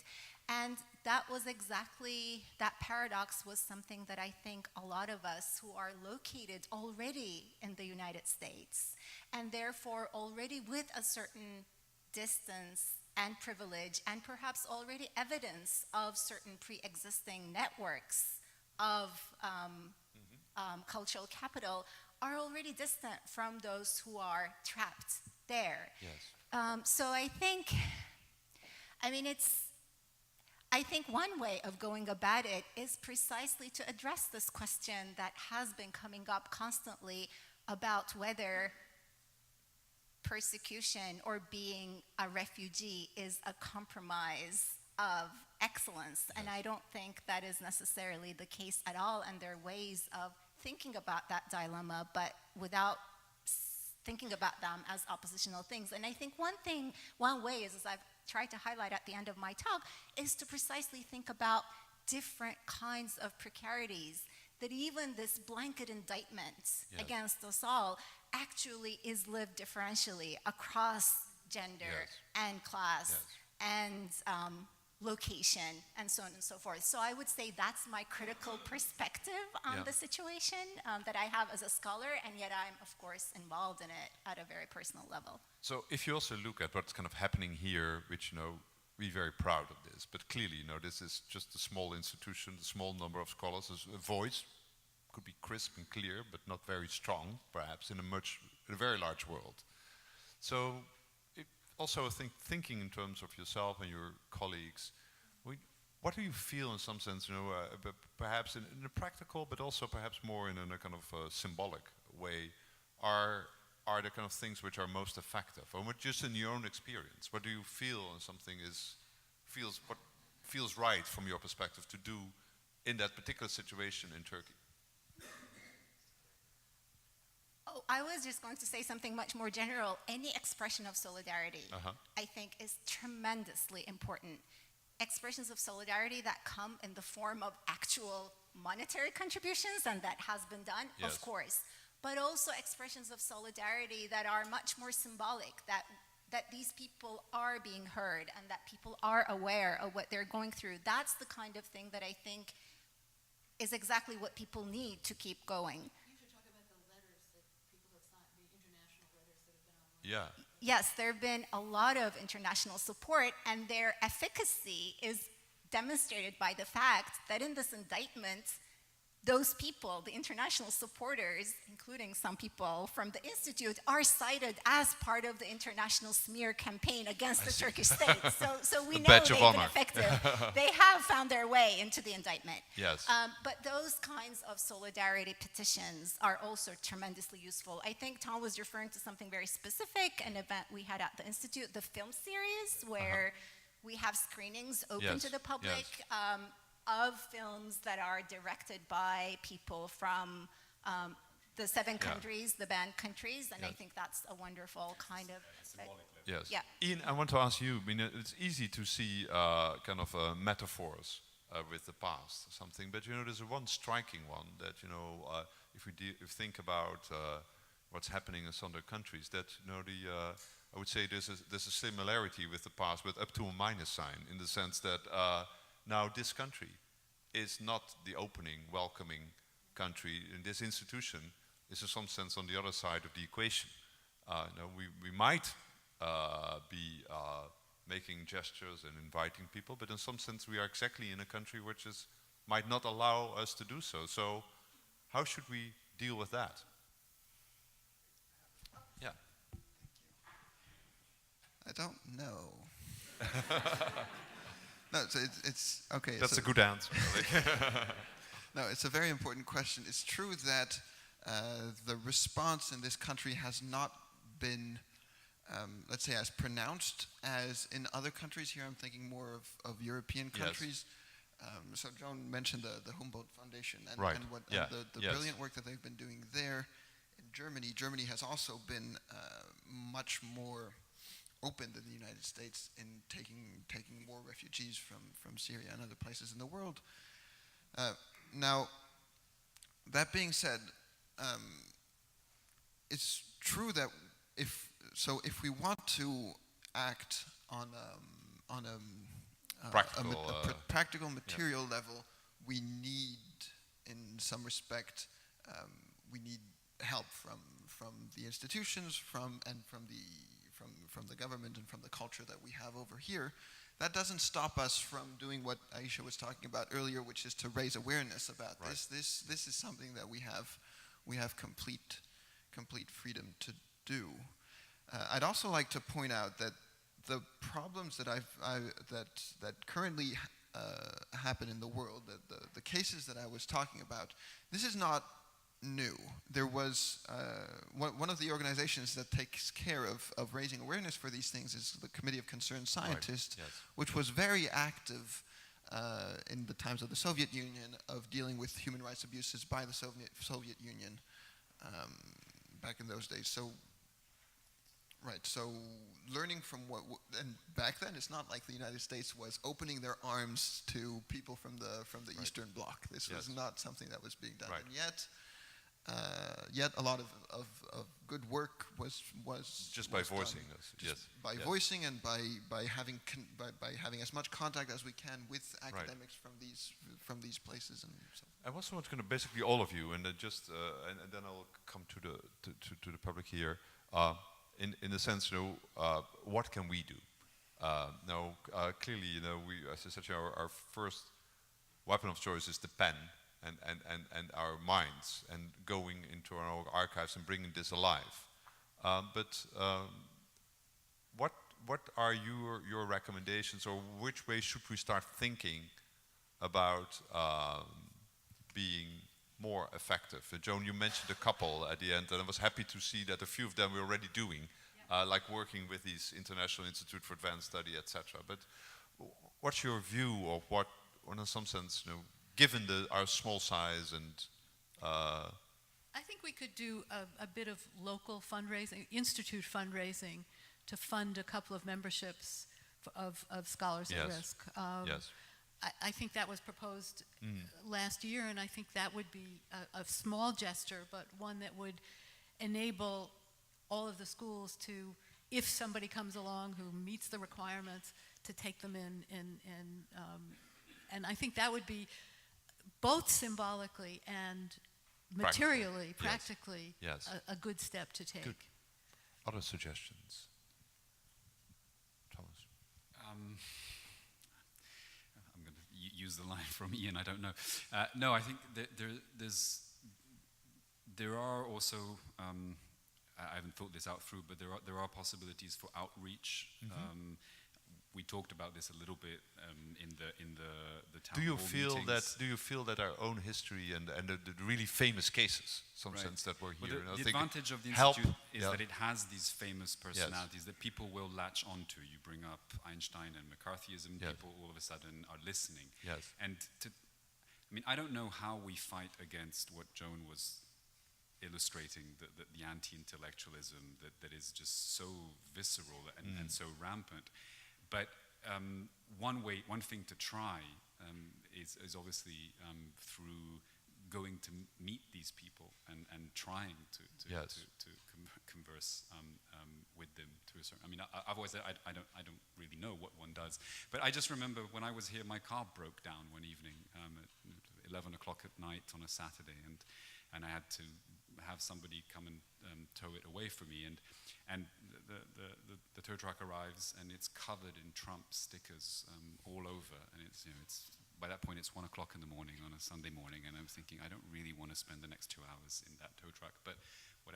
And that was exactly, that paradox was something that I think a lot of us who are located already in the United States, and therefore already with a certain distance and privilege, and perhaps already evidence of certain pre-existing networks of cultural capital, are already distant from those who are trapped there. Yes. So I think one way of going about it is precisely to address this question that has been coming up constantly about whether persecution or being a refugee is a compromise of excellence. Yes. And I don't think that is necessarily the case at all, and there are ways of thinking about that dilemma, but without thinking about them as oppositional things. And I think one way is, as I've tried to highlight at the end of my talk, is to precisely think about different kinds of precarities, that even this blanket indictment against us all actually is lived differentially across gender and class and location and so on and so forth. So I would say that's my critical perspective on the situation that I have as a scholar, and yet I'm, of course, involved in it at a very personal level. So if you also look at what's kind of happening here, which, we're very proud of this, but clearly, this is just a small institution, a small number of scholars, a voice, could be crisp and clear, but not very strong, perhaps, in a very large world. So also, I think, thinking in terms of yourself and your colleagues, what do you feel in some sense, perhaps in a practical, but also perhaps more in a kind of symbolic way, are the kind of things which are most effective? Or just in your own experience, what do you feel when something what feels right from your perspective to do in that particular situation in Turkey? Oh, I was just going to say something much more general. Any expression of solidarity, I think, is tremendously important. Expressions of solidarity that come in the form of actual monetary contributions, and that has been done, of course, but also expressions of solidarity that are much more symbolic, that these people are being heard and that people are aware of what they're going through. That's the kind of thing that I think is exactly what people need to keep going. Yeah. Yes, there have been a lot of international support, and their efficacy is demonstrated by the fact that in this indictment, those people, the international supporters, including some people from the Institute, are cited as part of the international smear campaign against the Turkish state. So we know they've been effective. They have found their way into the indictment. Yes. But those kinds of solidarity petitions are also tremendously useful. I think Tom was referring to something very specific, an event we had at the Institute, the film series, where we have screenings open Yes, to the public yes. of films that are directed by people from the 7 countries, the banned countries, and I Yes. think that's a wonderful kind of... Yes. Yeah. Ian, I want to ask you, I mean, it's easy to see kind of metaphors with the past or something, but you know, there's one striking one that, you know, if we think about what's happening in some other countries, that, you know, I would say there's a similarity with the past, but up to a minus sign, in the sense that now this country is not the opening, welcoming country, and this institution is in some sense on the other side of the equation. You know, we might be making gestures and inviting people, but in some sense we are exactly in a country which might not allow us to do so. So how should we deal with that? Yeah. I don't know. No, so it's okay. That's so a good answer. No, it's a very important question. It's true that the response in this country has not been, let's say, as pronounced as in other countries. Here I'm thinking more of European countries. So Joan mentioned the Humboldt Foundation and, Right. and what Yeah. and the Yes. brilliant work that they've been doing there. In Germany, Germany has also been much more open than the United States in taking more refugees from Syria and other places in the world. Now, that being said, it's true that if we want to act on a practical material level, we need, in some respect, we need help from the institutions, from the government, and from the culture that we have over here. That doesn't stop us from doing what Aisha was talking about earlier, which is to raise awareness about this. This is something that we have complete freedom to do. I'd also like to point out that the problems that that currently happen in the world, the cases that I was talking about, this is not new. There was one of the organizations that takes care of raising awareness for these things is the Committee of Concerned Scientists, Right. Yes. which was very active in the times of the Soviet Union of dealing with human rights abuses by the Soviet Union back in those days. So, right. So, learning from and back then, it's not like the United States was opening their arms to people from the Right. Eastern Bloc. This was not something that was being done, Right. and yet a lot of good work was Just by was done. voicing this, Just yes. by Yes. voicing and by having as much contact as we can with academics from these places. And so. I also want to kind of basically all of you, and then just and then I'll come to the public here. In the sense, you know, what can we do? Now, clearly, you know, as I said, our first weapon of choice is the pen and our minds, and going into our own archives and bringing this alive. But what are your recommendations, or which way should we start thinking about being more effective? Joan, you mentioned a couple at the end, and I was happy to see that a few of them we're already doing, like working with these International Institute for Advanced Study, etc. But what's your view of what, in some sense, you know, given our small size and... I think we could do a bit of local fundraising, institute fundraising, to fund a couple of memberships of Scholars at Risk. Yes. I think that was proposed last year, and I think that would be a small gesture, but one that would enable all of the schools to, if somebody comes along who meets the requirements, to take them in. And I think that would be both symbolically and materially, practically, Yes. a good step to take. Good. Other suggestions? Thomas? I'm going to use the line from Ian, I don't know. No, I think there are also, I haven't thought this out through, but there are possibilities for outreach. we talked about this a little bit in the town Do you hall feel meetings. that? Do you feel that our own history and the really famous cases, some Right. sense that were Well, here, the advantage of the help, institute is yeah. that it has these famous personalities that people will latch onto. You bring up Einstein and McCarthyism, Yes. people all of a sudden are listening. Yes. And I don't know how we fight against what Joan was illustrating, the anti-intellectualism that is just so visceral and so rampant. But one thing to try is obviously through going to meet these people and trying to Yes. converse with them to a certain. I've always said I don't really know what one does, but I just remember when I was here, my car broke down one evening at 11 o'clock at night on a Saturday, and I had to have somebody come and tow it away for me, and the tow truck arrives and it's covered in Trump stickers all over, and it's by that point it's 1 o'clock in the morning on a Sunday morning, and I'm thinking I don't really want to spend the next 2 hours in that tow truck, but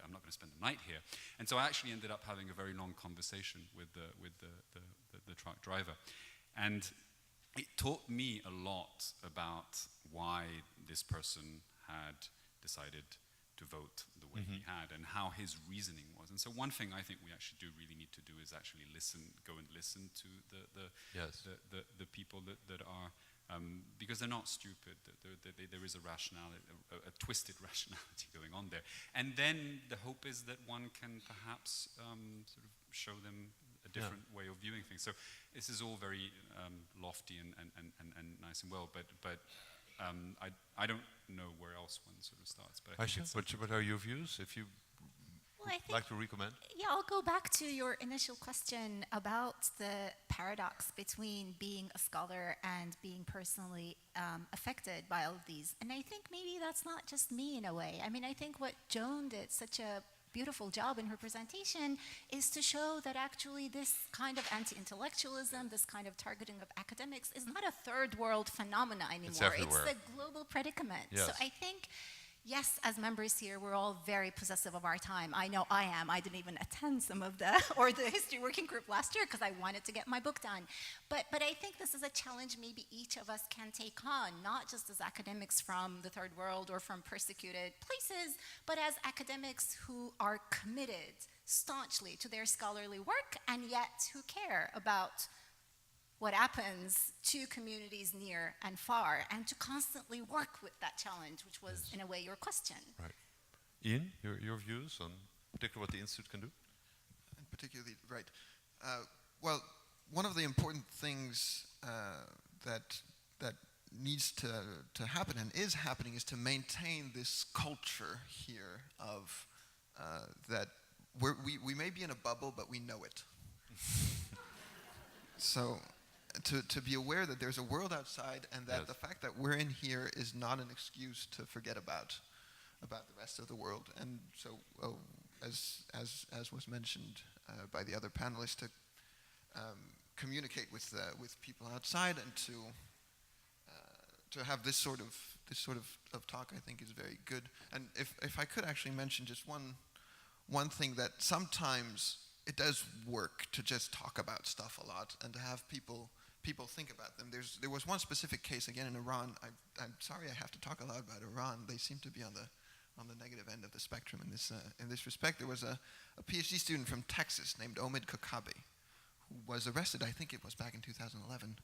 I'm not going to spend the night here. And so I actually ended up having a very long conversation with the truck driver, and it taught me a lot about why this person had decided to vote the way he had and how his reasoning was. And so one thing I think we actually do really need to do is actually go and listen to the people that are, because they're not stupid. There is a rationality, a twisted rationality going on there. And then the hope is that one can perhaps sort of show them a different way of viewing things. So this is all very lofty and nice and well, but I don't know where else one sort of starts. But I think what are your views? If you Well, I think, like to recommend? yeah, I'll go back to your initial question about the paradox between being a scholar and being personally affected by all of these. And I think maybe that's not just me in a way. I mean, I think what Joan did such a beautiful job in her presentation is to show that actually this kind of anti-intellectualism, this kind of targeting of academics is not a third world phenomena anymore. It's everywhere. It's a global predicament. Yes. So I think, yes, as members here, we're all very possessive of our time. I know I am. I didn't even attend some of the history working group last year because I wanted to get my book done. But I think this is a challenge maybe each of us can take on, not just as academics from the third world or from persecuted places, but as academics who are committed staunchly to their scholarly work and yet who care about what happens to communities near and far, and to constantly work with that challenge, which was, in a way, your question. Right. Ian, your views on particularly what the Institute can do? And particularly, right. Well, one of the important things that needs to happen and is happening is to maintain this culture here of that we may be in a bubble, but we know it. So to be aware that there's a world outside, and that the fact that we're in here is not an excuse to forget about the rest of the world. And so, as was mentioned by the other panelists, to communicate with people outside and to have this sort of talk, I think is very good. And if I could actually mention just one thing, that sometimes it does work to just talk about stuff a lot and to have people think about them. There was one specific case, again, in Iran. I'm sorry I have to talk a lot about Iran. They seem to be on the negative end of the spectrum in this respect. There was a PhD student from Texas named Omid Kokabe, who was arrested, I think it was back in 2011.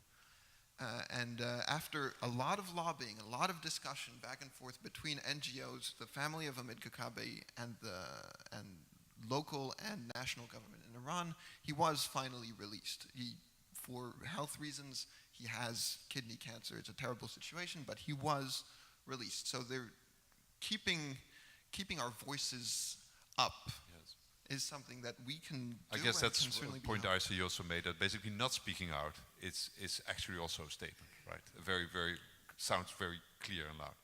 And after a lot of lobbying, a lot of discussion back and forth between NGOs, the family of Omid Kokabe, and local and national government in Iran, he was finally released. For health reasons, he has kidney cancer. It's a terrible situation, but he was released. So they're keeping our voices up is something that we can do. I guess that's certainly a point IC also made, that basically not speaking out is actually also a statement, right? Sounds very clear and loud.